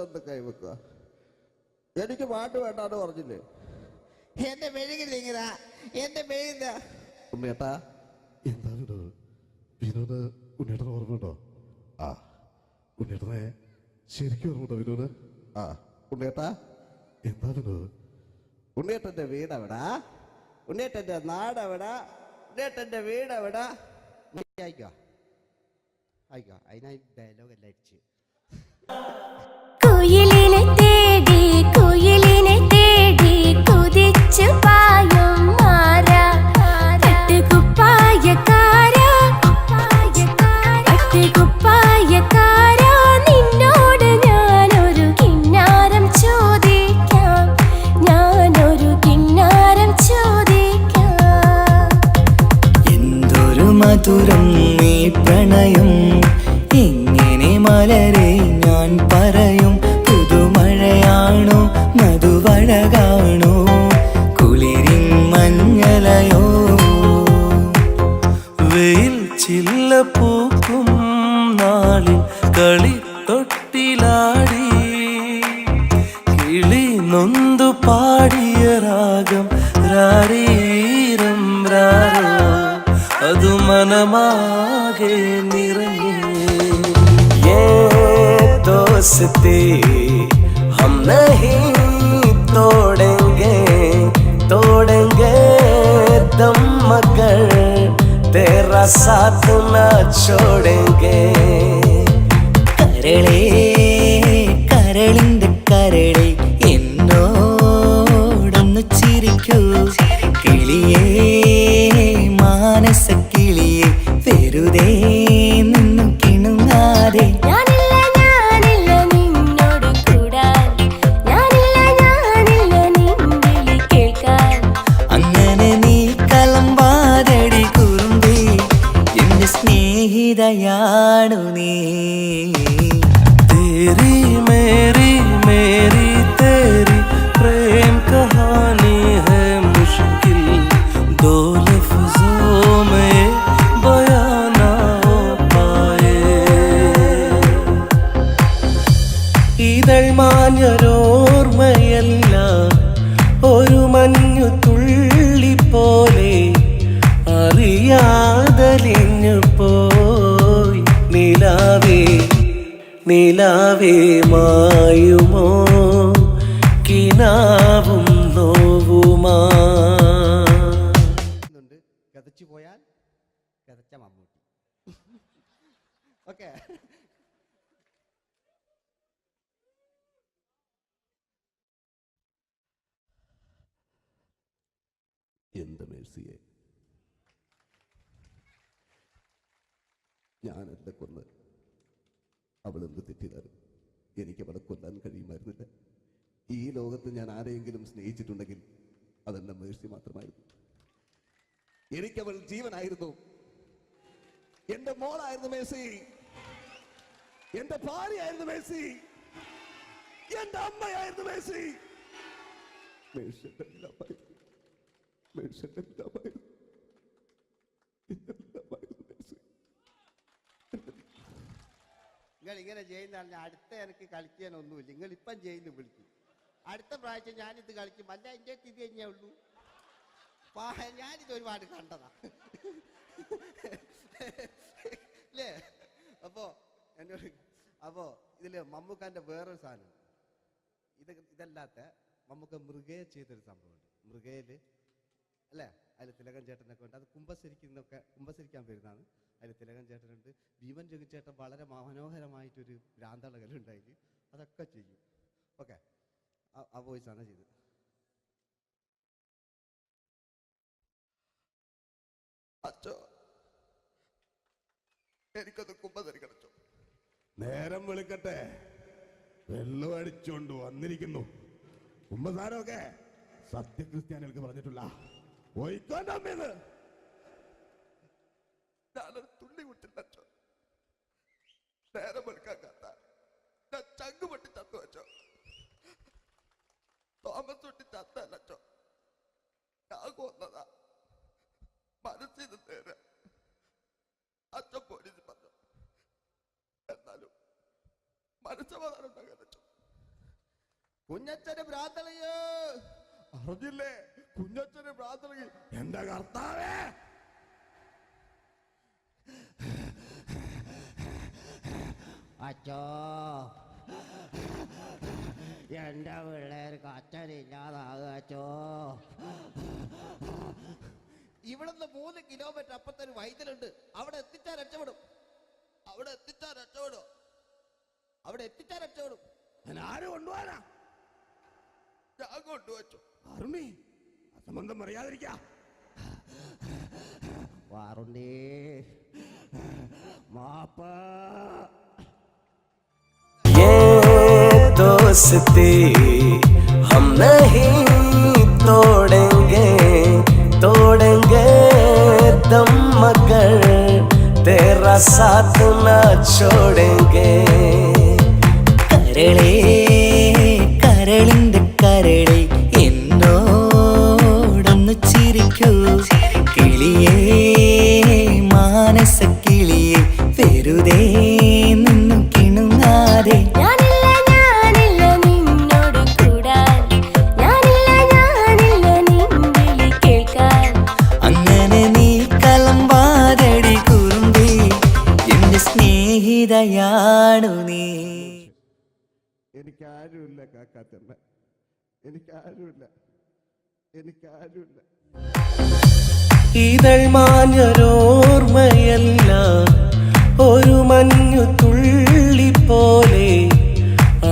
ഒന്ന് കൈവക്കുക. എനിക്ക് പാട്ട് വേണ്ടാന്ന് പറഞ്ഞില്ലേ? എന്റെ മെഴുകില്ല, എന്റെ മെഴുകില്ല. ഉണ്ണേട്ടാ എന്താ വിനോദ്? ഉണ്ണേട്ടന് ഓർമ്മയുണ്ടോ? ആ ഉണ്ണേട്ടനെ ശരിക്കും ഓർമ്മയുണ്ടോ വിനോദ്? ആ ഉണ്ണേട്ടാ എന്താ വിനോദ്? ഉണ്ണേട്ടന്റെ വീടെവിടാ? ഉണ്ണേട്ടന്റെ നാടെവിടാ? ഉണ്ണേട്ടന്റെ വീടെവിടാ? അയക്കോ അതിനായി ഡയലോഗ് എല്ലാം അടിച്ച്. കുയിലിനെ തേടി കുതിച്ചു പായും മാറാ, പട്ടുകുപ്പായക്കാരാ, നിന്നോട് ഞാനൊരു കിന്നാരം ചോദിക്കാം, എന്തൊരു മധുരം നീ പ്രണയം, എങ്ങനെ മലരെ ഞാൻ പറയും. പുതുമഴയാണോ മധുവഴകാണോ കുളിരിൻ മഞ്ഞലയോ? വെയിൽ ചില്ല പൂക്കും നാളിൽ കളിത്തൊട്ടിലാടി, കിളി നൊന്തു പാടിയ രാഗം രാരീരം രാരോ, അതു മനമാകെ നിറഞ്ഞേ. दोस्ती हम नहीं तोड़ेंगे दम, मगर तेरा साथ न छोड़ेंगे. കരളിന്റെ കരളെ എന്നോടൊന്നു ചിരിക്കൂ, കിളിയേ മാനസ കിളിയെ വെറുതെ നിന്നു കിണുങ്ങാതെ. സ്നേഹിതയാണു നീ. തേരി മേരി മേരി തേരി പ്രേം കഹാനി ഹൈ മുഷ്കിൽ, ദോ ലഫ്സോं में बयां ना हो पाए. ഇതൾ മാഞ്ഞൊരോർമ്മയല്ല, ഒരു മഞ്ഞു തുള്ളി പോലെ അറിയാതലിഞ്ഞു പോയി. നിലാവേ മായുമോ കിനാവും നോവുമാ. കഥച്ചു പോയാൽ കഥച്ച മമ്മൂട്ടി. ഓക്കെ, എന്ത് മേഴ്സിയെ, ഞാനല്ല കൊന്ന്, അവളെന്ത് തെറ്റിയതാണ്. എനിക്ക് അവളെ കൊല്ലാൻ കഴിയുമായിരുന്നില്ല. ഈ ലോകത്ത് ഞാൻ ആരെയെങ്കിലും സ്നേഹിച്ചിട്ടുണ്ടെങ്കിൽ അതെന്റെ മേഴ്സി മാത്രമായിരുന്നു. എനിക്കവൾ ജീവനായിരുന്നു, എന്റെ മോളായിരുന്നു മേഴ്സി, എന്റെ ഭാര്യയായിരുന്നു മേഴ്സി, എന്റെ അമ്മയായിരുന്നു മേഴ്സി. നിങ്ങൾ ഇങ്ങനെ ചെയ്യുന്നതാണ്. അടുത്ത എനിക്ക് കളിക്കാനൊന്നുമില്ല. നിങ്ങൾ ഇപ്പം ചെയ്യുന്നു വിളിക്കും, അടുത്ത പ്രാവശ്യം ഞാനിത് കളിക്കും. അല്ല എൻ്റെ ഇത് കഴിഞ്ഞേ ഉള്ളൂ. ഞാനിത് ഒരുപാട് കണ്ടതാ അല്ലേ? അപ്പോ ഇതില് മമ്മൂക്കാന്റെ വേറൊരു സാധനം, ഇതല്ലാത്ത മമ്മൂക്ക മൃഗയെ ചെയ്തൊരു സംഭവമുണ്ട്. മൃഗയില് അല്ലേ, അതിൽ തിലകൻ ചേട്ടനൊക്കെ ഉണ്ട്. അത് കുമ്പസരിക്കാൻ വരുന്നതാണ്. അതിൽ തിലകൻ ചേട്ടനുണ്ട്, ഭീമൻ ജഗിച്ചേട്ടൻ വളരെ മനോഹരമായിട്ടൊരു ഭ്രാന്തളകലുണ്ടായി. അതൊക്കെ ചെയ്യും. ഓക്കെ, ആ വോയിസാണ് ചെയ്തത്. അച്ചോ, എനിക്കൊന്ന് കുമ്പസരിക്കണച്ചോ. നേരം വിളിക്കട്ടെ, വെള്ളം അടിച്ചോണ്ട് വന്നിരിക്കുന്നു. കുമ്പസാരമൊക്കെ സത്യക്രിസ്ത്യാനികൾക്ക് പറഞ്ഞിട്ടുള്ള ഒയ്ക്കോന്റെ അമ്മേന്ന് ഞാനൊരു തുള്ളി കുട്ടില്ല. നേരം വെളുക്കാത്ത ഞാൻ ചങ്ക് പൊട്ടി ചത്തു വെച്ചോ. തോമസ് കുട്ടി ചത്തല്ലോ. ഞാൻ കൊന്നതാ. മനസ്സിന് നേരെ അച്ഛൻ പോലീസ് പറഞ്ഞു. എന്നാലും മനസ്സമാധാനം ഉണ്ടാകാൻ കുഞ്ഞച്ഛന് ഭ്രാന്തളയോ അറിഞ്ഞില്ലേ? കുഞ്ഞച്ഛന് ഭ്രാന്തളി. എന്റെ കർത്താവേ, അച്ഛോ, എന്റെ പിള്ളേർക്ക് അച്ഛനില്ലാതാകുക അച്ഛോ. ഇവിടുന്ന് 3 കിലോമീറ്റർ അപ്പുറത്തൊരു വൈദ്യുണ്ട്. അവിടെ എത്തിച്ചാൽ രക്ഷപ്പെടും. ആര് കൊണ്ടുപോകാനാ? ഞാൻ കൊണ്ടുവച്ചു. അരുണി, അസംബന്ധം പറയാതിരിക്കാ. വാറുണ്ണി, മാപ്പ്. दोस्ती हम नहीं तोड़ेंगे दम मगर तेरा साथ न छोड़ेंगे. കരളേ കരളിന്റെ കരളെ എന്നോടൊന്നു ചിരിക്കൂ. കിളിയേ മാനസ കിളിയെ വെറുതെ നിന്നു കിണുങ്ങാതെ. അങ്ങനെ നീ കലമ്പാതടി കുറുമ്പി എന്റെ സ്നേഹിതയാണു നീ. എനിക്കാരുമില്ല കാക്കാത്തമ്മ, എനിക്കാരുമില്ല. ഇതൾ മാഞ്ഞൊരോർമ്മയല്ല ഒരു മഞ്ഞു തുള്ളി പോലെ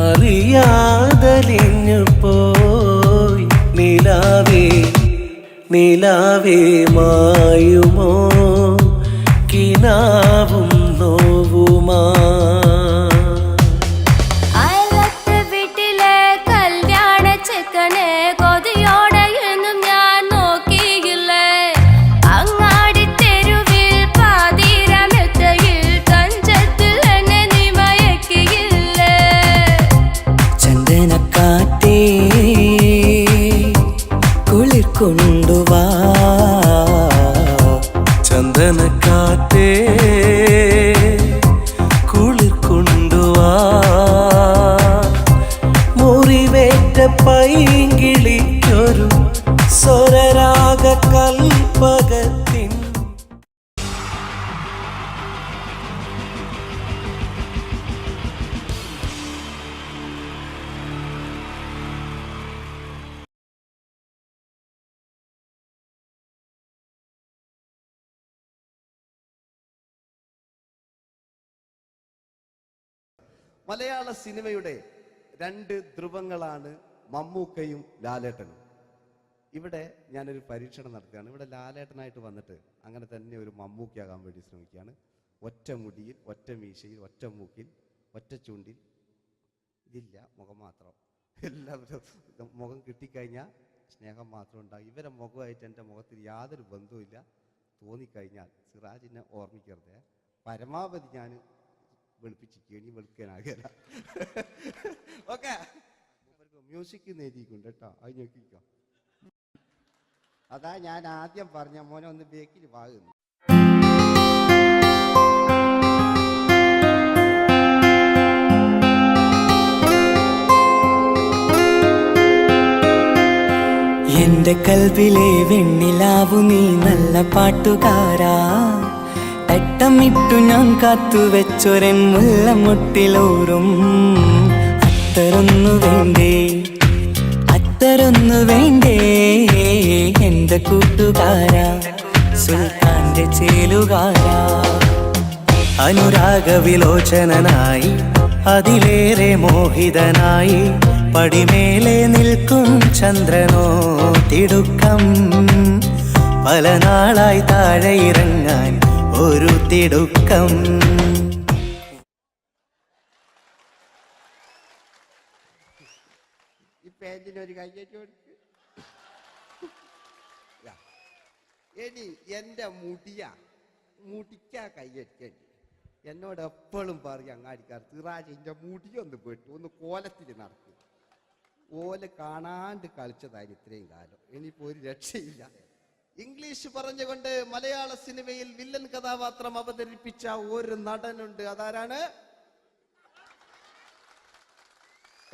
അറിയാതലിഞ്ഞു പോയി. നിലാവേ മായുമോ കിനാവും നോവുമാ. വീട്ടിലെ കല്യാണ ചെക്കനെ കൊതിയോടെ എന്നും ഞാൻ നോക്കിയില്ലേ. അങ്ങാടി തെരുവിൽ പാതിരമെത്തയിൽ തഞ്ചത്തിൽ എന്നെ നീ മയക്കിയില്ലേ. ചന്ദനക്കാറ്റേ കുളിർ കൊണ്ടുവാ. ചന്ദനക്കാറ്റേ കുളിർ കൊണ്ടുവാ. മുറിവേറ്റ പൈങ്കിളിക്കൊരു സ്വരരാഗ കൽപ്പകത്തിൻ. മലയാള സിനിമയുടെ 2 ധ്രുവങ്ങളാണ് മമ്മൂക്കയും ലാലേട്ടനും. ഇവിടെ ഞാനൊരു പരീക്ഷണം നടത്തുകയാണ്. ഇവിടെ ലാലേട്ടനായിട്ട് വന്നിട്ട് അങ്ങനെ തന്നെ ഒരു മമ്മൂക്കയാകാൻ വേണ്ടി ശ്രമിക്കുകയാണ്. ഒറ്റ മുടിയിൽ, ഒറ്റ മീശയിൽ, ഒറ്റ മൂക്കിൽ, ഒറ്റ ചൂണ്ടിൽ. ഇതില്ല, മുഖം മാത്രം. എല്ലാവരും മുഖം കിട്ടിക്കഴിഞ്ഞാൽ സ്നേഹം മാത്രം ഉണ്ടാകും. ഇവരെ മുഖമായിട്ട് എൻ്റെ മുഖത്തിൽ യാതൊരു ബന്ധവുമില്ല. തോന്നിക്കഴിഞ്ഞാൽ സിറാജിനെ ഓർമ്മിക്കരുത്. പരമാവധി ഞാൻ വെളുപ്പിച്ചിരിക്കുക. ഇനി വെളുക്കാനാകില്ല. ഓക്കെ, മ്യൂസിക് നേടിയിട്ടുണ്ട് കേട്ടോ. അത് ഞെക്കിക്കോ. അതാ ഞാൻ ആദ്യം പറഞ്ഞ മോനെ ഒന്ന് ബേക്കിൽ വാങ്ങുന്നു. എന്റെ കൽവിലെ വെണ്ണിലാവു നീ നല്ല പാട്ടുകാരാ. തട്ടമിട്ടു ഞാൻ കാത്തു വെച്ചൊരൻ മുല്ലമുട്ടിലോറും. അത്തരൊന്നു വേണ്ടേ എന്റെ കൂട്ടുകാരാ, സുൽത്താന്റെ ചേലുകാരാ. അനുരാഗവിലോചനായി അതിലേറെ മോഹിതനായി പടിമേലെ നിൽക്കും ചന്ദ്രനോ തിടുക്കം. പല നാളായി താഴെ ഇറങ്ങാൻ ഒരു തിടുക്കം. വില്ലനൊരു കയ്യേറ്റ് കൊടുക്ക്. ഇനി എൻ്റെ മുടിക്കാ കയ്യടിക്കേണ്ടി. എന്നോട് എപ്പോഴും പറയും അങ്ങാടിക്കാർ, സിറാജ് എൻ്റെ മുടിയൊന്ന് പെട്ടു, ഒന്ന് കോലത്തിൽ നടക്കും. ഓല് കാണാണ്ട് കളിച്ചതായി ഇത്രയും കാലം. ഇനിയിപ്പോൾ ഒരു രക്ഷയില്ല. ഇംഗ്ലീഷ് പറഞ്ഞുകൊണ്ട് മലയാള സിനിമയിൽ വില്ലൻ കഥാപാത്രം അവതരിപ്പിച്ച ഒരു നടനുണ്ട്. അതാരാണ്?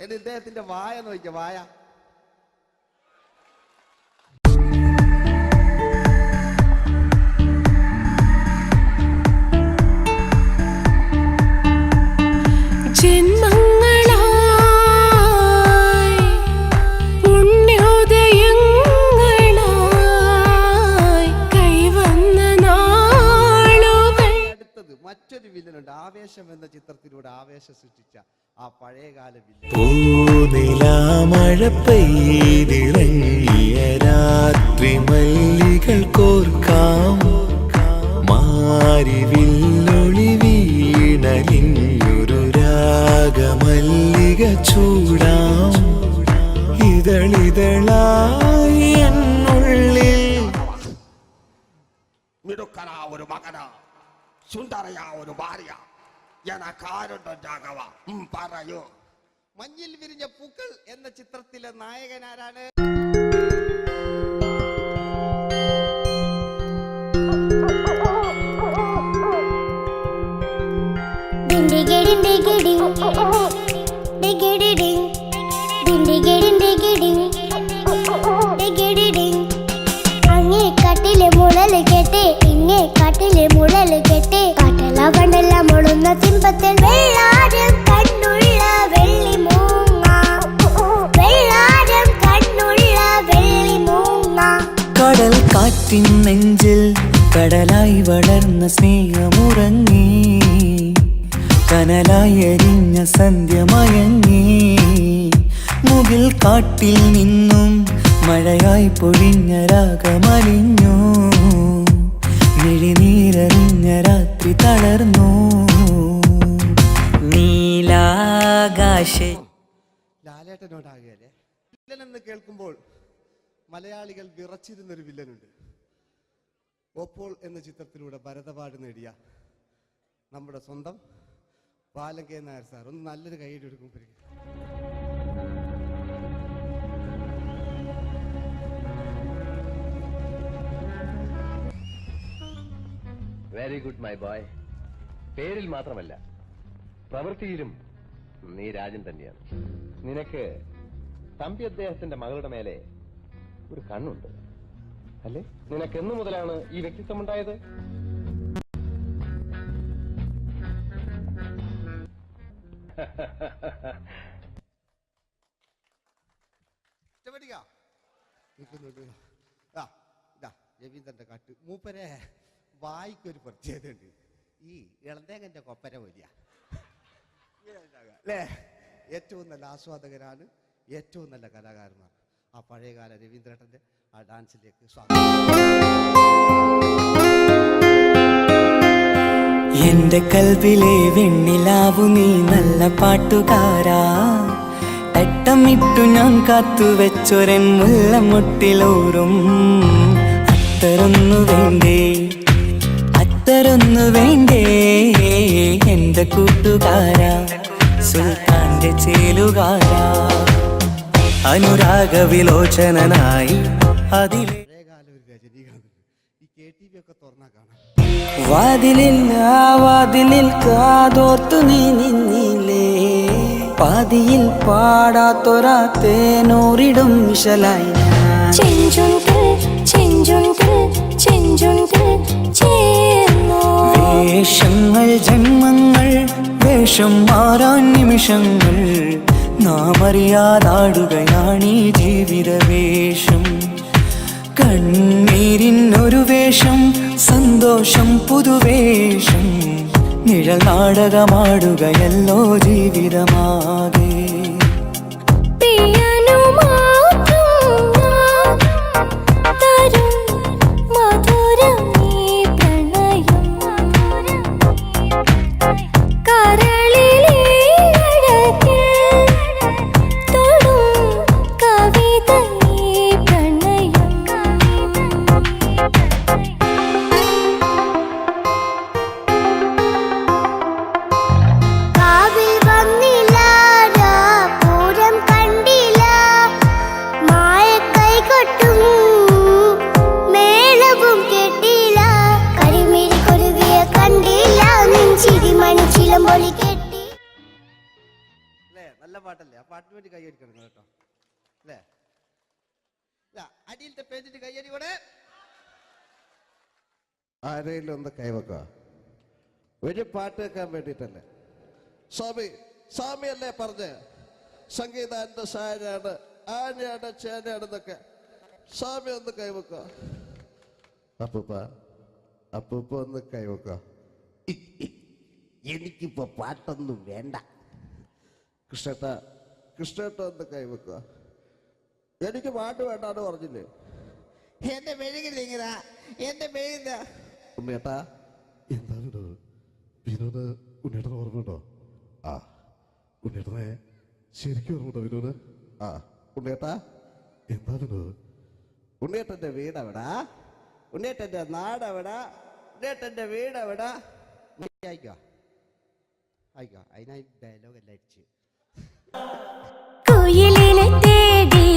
ഇനി ഇദ്ദേഹത്തിന്റെ വായ നോക്കിയ വായ. മറ്റൊരു വില്ലനുണ്ട്. ആവേശം എന്ന ചിത്രത്തിലൂടെ ആവേശം സൃഷ്ടിച്ച ആ പഴയകാല വില്ലൻ. മഴ പെയ്തിറങ്ങിയ രാത്രി മല്ലികൾ കോർക്കാം, മാരിവില്ലൊളി വീണലിഞ്ഞൊരു രാഗമല്ലിക ചൂടാം, ഇതളിതളായി എന്നുള്ളിൽ മിടുക്കനാ ഒരു മകനാ, സുന്ദരയാ ഒരു ഭാര്യ, എനക്കാരുണ്ടോ രാഘവ പറയൂ. മഞ്ഞിൽ വിരിഞ്ഞ പൂക്കൾ എന്ന ചിത്രത്തിലെ നായകനാരാണ്? അങ്ങേ കാട്ടിലെ മുളല് കേട്ടേ, ഇങ്ങേ കാട്ടിലെ മുളല് കേട്ടേ, കാട്ടല പണ്ടല്ല മുളുന്ന സിംഹത്തിൽ വെള്ളാരം കണ്ണുള്ള വെള്ളി മൂങ്ങ, വെള്ളാരം കണ്ണുള്ള വെള്ളി മൂങ്ങ. കടൽ കാറ്റിൻ നെഞ്ചിൽ കടലായി വളർന്ന സ്നേഹമുറങ്ങി, കനലായി എരിഞ്ഞ സന്ധ്യ മയങ്ങി, മുകിൽ കാട്ടിൽ നിന്നും മഴയായി പൊഴിഞ്ഞ രാഗമലിഞ്ഞു, മിഴിനീരറിഞ്ഞ രാത്രി തളർന്നു. നീലാകാശ ലാലേട്ടനോടാകല്ലേ വില്ലൻ എന്ന് കേൾക്കുമ്പോൾ മലയാളികൾ വിറച്ചിരുന്നൊരു വില്ലനുണ്ട്. ഓപ്പോൾ എന്ന ചിത്രത്തിലൂടെ ഭരതപാട് നേടിയ നമ്മുടെ സ്വന്തം ബാലൻ കെ നായർ സാർ. ഒന്ന് നല്ലൊരു കൈയ്യടി എടുക്കുമ്പോൾ വെരി ഗുഡ് മൈ ബോയ്. പേരിൽ മാത്രമല്ല പ്രവൃത്തിയിലും നീ രാജൻ തന്നെയാണ്. നിനക്ക് തമ്പി അദ്ദേഹത്തിന്റെ മകളുടെ മേലെ ഒരു കണ്ണുണ്ട് അല്ലേ? നിനക്ക് എന്നു മുതലാണ് ഈ വ്യക്തിത്വം ഉണ്ടായത്? രവീന്ദ്രന്റെ കാട്ട് മൂപ്പരെ വായിക്കൊരു പ്രത്യേകതയുണ്ട്. ഈ ഇളന്തേങ്ങന്റെ കൊപ്പര വലിയ അല്ലേ? ഏറ്റവും നല്ല ആസ്വാദകരാണ്, ഏറ്റവും നല്ല കലാകാരന്മാർ. ആ പഴയകാല രവീന്ദ്രേട്ടന്റെ ആ ഡാൻസിലേക്ക് സ്വാഗതം. എന്റെ കൽവിലെ വെണ്ണിലാവു നീ നല്ല പാട്ടുകാരാ, തട്ടമിട്ടു ഞാൻ കാത്തു വെച്ചൊരൻ മുല്ലമുട്ടിലോറും അത്തരൊന്നു വേണ്ടേ, അത്തരൊന്നു വേണ്ടേ എന്റെ കൂട്ടുകാരാ, സുൽത്താന്റെ ചേലുകാരാ, അനുരാഗവിലോചനായി അതിലെ വാതിലിൽ ആ വാതിലിൽ കാതോർത്തു നീ നിന്നില്ലേ, പാതിയിൽ പാടാത്തൊരാ തേനൂറിടും വിശലായി വേഷങ്ങൾ ജന്മങ്ങൾ, വേഷം മാറാൻ നിമിഷങ്ങൾ, നാം അറിയാതാടുകയാണീ ജീവിതവേഷം. കണ്ണീരിനൊരു വേഷം, സന്തോഷം പുതുവേഷം, നിഴൽ നാടകമാടുകയല്ലോ ജീവിതമാകെ. കവിളിലെ അഴകിൽ തൊടും കവി പാട്ടിന് വേണ്ടി കൈയടിക്കണം കേട്ടോ, അല്ലേ? അടിയിലത്തെ പേജിട്ട് കൈയടി കൂടെ ആരെങ്കിലും ഒന്ന് കൈവക്കുക. ഒരു പാട്ട് വെക്കാൻ വേണ്ടിയിട്ടല്ലേ സ്വാമിയല്ലേ പറഞ്ഞ് സംഗീതം എൻ്റെ സാരാണ്, ആനയാണ്, ചേനയാണെന്നൊക്കെ. സ്വാമി ഒന്ന് കൈവക്കുക. അപ്പൂപ്പ ഒന്ന് കൈവക്കുക. എനിക്കിപ്പോ പാട്ടൊന്നും വേണ്ട. കൃഷ്ണേട്ട ഒന്ന് കൈവക്കുക. എനിക്ക് പാട്ട് വേണ്ടാന്ന് പറഞ്ഞില്ലേ? എന്റെ മെഴുകുന്നീങ്ങതാ, എന്റെ മെഴുകുന്ന ഉണ്ണേട്ടാ. എന്താണ് വിനോദ്? ഉണ്ണേട്ടന് ഓർമ്മയുണ്ടോ? ആ, ഉണ്ണേട്ടനെ ശരിക്കും ഓർമ്മയുണ്ടോ വിനോദ്? ആ, ഉണ്ണേട്ടാ എന്താണ്? ഉണ്ണേട്ടന്റെ വീടെവിടാ? ഉണ്ണേട്ടന്റെ നാടെവിടാ? ഉണ്ണേട്ടന്റെ വീടെവിടാ? അയക്കോ അതിനായി ഡയലോഗ് എല്ലാം അടിച്ച്. കുയിലിനെ തേടി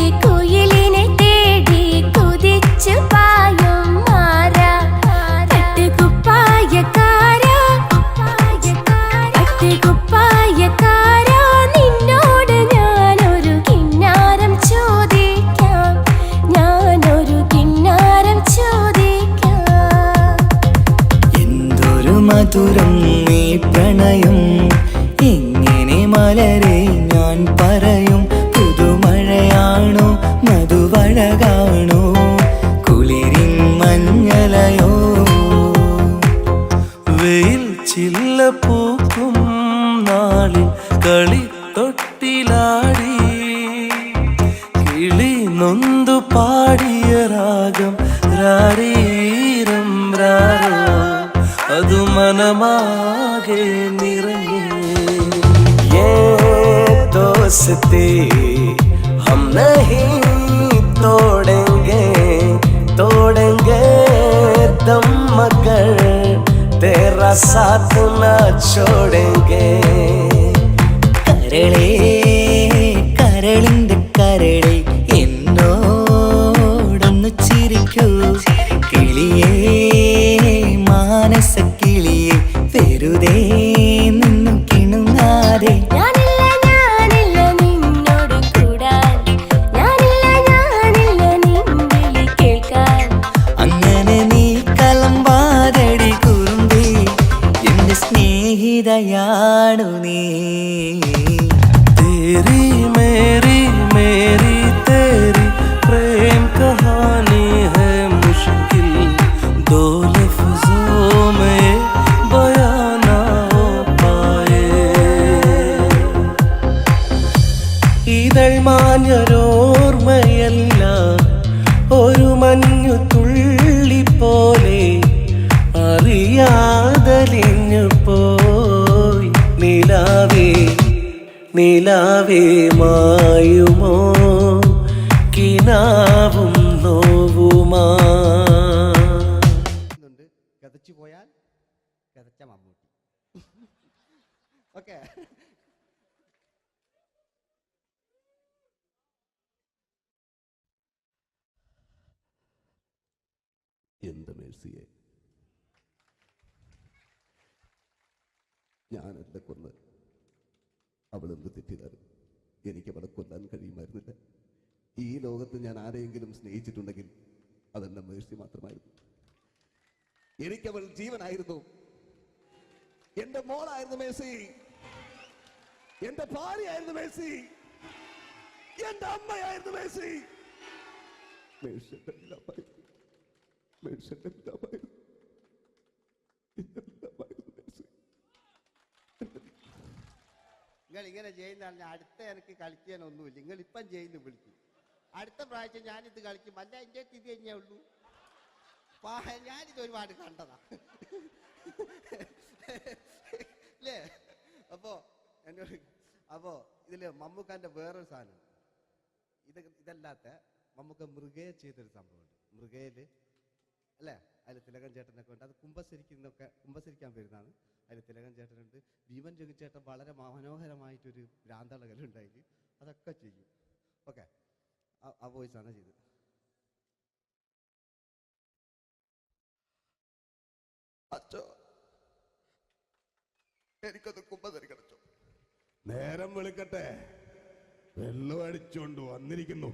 കുതിച്ചു പായും മാറാ, പട്ടുകുപ്പായക്കാരാ, നിന്നോട് ഞാനൊരു കിന്നാരം ചോദിക്കാം, എന്തൊരു മധുരം നീ പ്രണയം, എങ്ങനെ മലരെ ഞാൻ പറയും. പുതുമഴയാണോ മധുവഴകാണോ കുളിരിൻ മഞ്ഞലയോ? വെയിൽ ചില്ല പൂക്കും നാളിൽ കളി തൊട്ടിലാടി, കിളി നൊന്തു പാടിയ രാഗം രാരീരം രാരോ, അത് മനമാകെ നിറഞ്ഞേ. दोस्ती हम नहीं तोड़ेंगे दम, मगर तेरा साथ न छोड़ेंगे. കരളേ കരളിന്റെ കരളെ എന്നോടൊന്ന് ചിരിക്കൂ, കിളിയേ മാനസ കിളിയെ വെറുതെ നിന്നു കിണുങ്ങാതെ. അങ്ങനെ നീ കലമ്പാതടി കുറുമ്പി, എന്റെ സ്നേഹിതയാണു നീ. तेरी मेरी मेरी तेरी प्रेम कहानी है मुश्किल, दो लफ्जों में बयां ना हो पाए. ഇതൾ മാഞ്ഞൊരോർമ്മയല്ല, ഒരു മഞ്ഞു തുള്ളി പോലെ അറിയാതലിഞ്ഞു പോയി. നിലാവേ മായുമോ കിനാവും നോവുമാ. കഥച്ചു പോയാൽ കഥച്ച മമ്മൂട്ടി. ഓക്കെ, എന്ത് മേഴ്സിയെ, ഞാനെന്നെ കൊന്ന് അവളെന്ത് തെറ്റിയതാണ്. എനിക്ക് അവളെ കൊല്ലാൻ കഴിയുമായിരുന്നില്ല. ഈ ലോകത്ത് ഞാൻ ആരെയെങ്കിലും സ്നേഹിച്ചിട്ടുണ്ടെങ്കിൽ അതെന്റെ മേഴ്സി മാത്രമായിരുന്നു. എനിക്കവൾ ജീവനായിരുന്നു, എന്റെ മോളായിരുന്നു മേഴ്സി, എന്റെ ഭാര്യയായിരുന്നു മേഴ്സി, എന്റെ അമ്മയായിരുന്നു മേഴ്സി. മേഴ്സിയുടെ എല്ലാമായിരുന്നു, മേഴ്സിയുടെ എല്ലാമായിരുന്നു, എല്ലാമായിരുന്നു മേഴ്സി. നിങ്ങൾ ഇങ്ങനെ ചെയ്യുന്നതാണ്. അടുത്ത എനിക്ക് കളിക്കാനൊന്നുമില്ല. നിങ്ങൾ ഇപ്പം ചെയ്യുന്നു വിളിക്കും, അടുത്ത പ്രാവശ്യം ഞാനിത് കളിക്കും. അല്ല, എൻ്റെ ഇത് തന്നെയേ ഉള്ളൂ. ഞാനിത് ഒരുപാട് കണ്ടതാ അല്ലേ? അപ്പോ ഇതില് മമ്മൂക്കാന്റെ വേറൊരു സാധനം, ഇതല്ലാത്ത മമ്മൂക്ക മൃഗയെ ചെയ്തൊരു സംഭവമുണ്ട്. മൃഗയില് അല്ലേ, അതിൽ തിലകൻ ചേട്ടനൊക്കെ ഉണ്ട്. അത് കുമ്പസരിക്കാൻ വരുന്നതാണ്. അതിൽ തിലകൻ ചേട്ടനുണ്ട്, ഭീമൻ ജഗിച്ചേട്ടൻ വളരെ മനോഹരമായിട്ടൊരു ഭ്രാന്തളകലുണ്ടായി. അതൊക്കെ ചെയ്യും. ഓക്കെ, ആ വോയിസാണ് ചെയ്തത്. അച്ചോ, എനിക്കൊന്ന് കുമ്പസരിക്കണച്ചോ. നേരം വിളിക്കട്ടെ, വെള്ളം അടിച്ചുകൊണ്ട് വന്നിരിക്കുന്നു.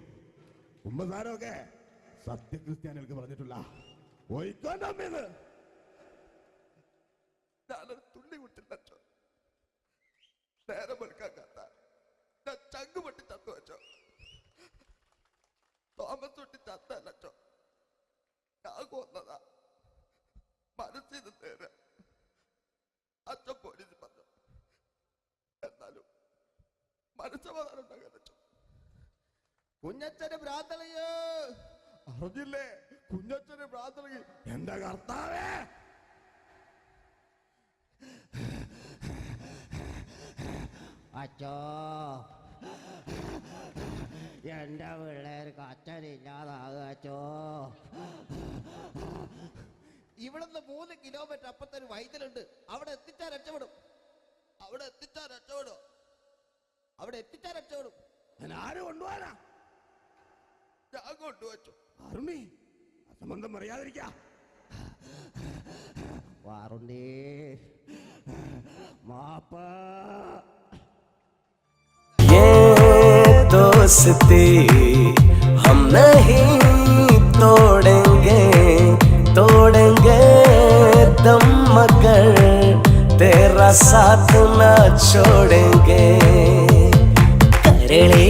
കുമ്പസാരമൊക്കെ സത്യക്രിസ്ത്യാനികൾക്ക് പറഞ്ഞിട്ടുള്ള ഒയ്ക്കോണ്ടമ്മേന്ന് ഞാനൊരു തുള്ളി വിട്ടില്ല. നേരെ വെളുക്കാത്ത ഞാൻ ചങ്ക് പൊട്ടി ചത്തു വെച്ചോ. തോമസ് തൊട്ടി ചത്തല്ലോ. ഞാൻ കൊന്നതാ. മനസ്സിൽ നേരെ അച്ഛൻ പോലീസ് പറഞ്ഞു. എന്നാലും മനസ്സമാധാനം ഉണ്ടാകാൻ കുഞ്ഞച്ഛന് ഭ്രാന്തളയോ അറിഞ്ഞില്ലേ? കുഞ്ഞച്ഛന് ഭ്രാന്തളകി. എന്റെ കർത്താവേ, അച്ഛോ എന്റെ പിള്ളേർക്ക് അച്ഛനില്ലാതാകുക അച്ഛോ. ഇവിടുന്ന് 3 കിലോമീറ്റർ അപ്പത്തൊരു വൈദ്യുണ്ട്. അവിടെ എത്തിച്ചാൽ രക്ഷപ്പെടും. അവിടെ എത്തിച്ചാൽ രക്ഷപ്പെടും. ഞാൻ ആരും കൊണ്ടുപോകാനാ? ഞാൻ കൊണ്ടുവച്ചു. അരുണി അസംബന്ധം പറയാതിരിക്ക. വാറുണ്ണി മാപ്പ. ये दोस्ती हम नहीं तोड़ेंगे दम मगर तेरा साथ न छोड़ेंगे. കരളേ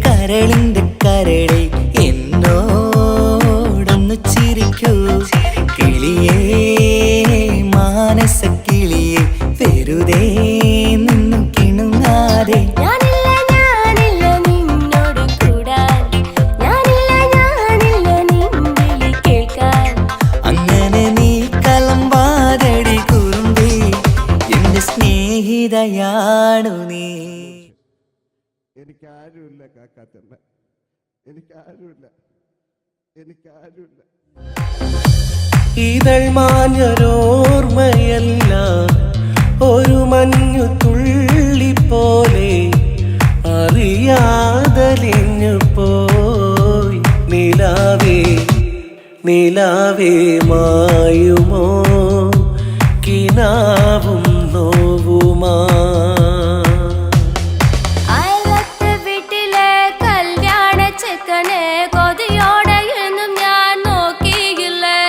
കരളിന്റെ കരളെ എന്നോടൊന്നു ചിരിക്കൂ. കിളിയേ മാനസ കിളിയെ വെറുതെ നിന്നു കിണുങ്ങാതെ. ഞാനില്ല നിന്നോട് കൂടാൻ, ഞാനില്ല നിൻവിളി കേൾക്കാൻ. അങ്ങനെ നീ കലമ്പാതടി കുറുമ്പി എന്റെ സ്നേഹിതയാണു നീ. എനിക്കാരുമില്ല കാക്കാത്തമ്മ, എനിക്കാരുമില്ല. ഇതൾ മാഞ്ഞൊരോർമ്മയല്ല ഒരു മഞ്ഞു തുള്ളി പോലെ അറിയാതലിഞ്ഞു പോയി. നിലാവേ മായുമോ കിനാവും നോവുമാ. അയലത്തെ വീട്ടിലെ കല്യാണ ചെക്കനെ കൊതിയോടെ എന്നും ഞാൻ നോക്കിയില്ലേ.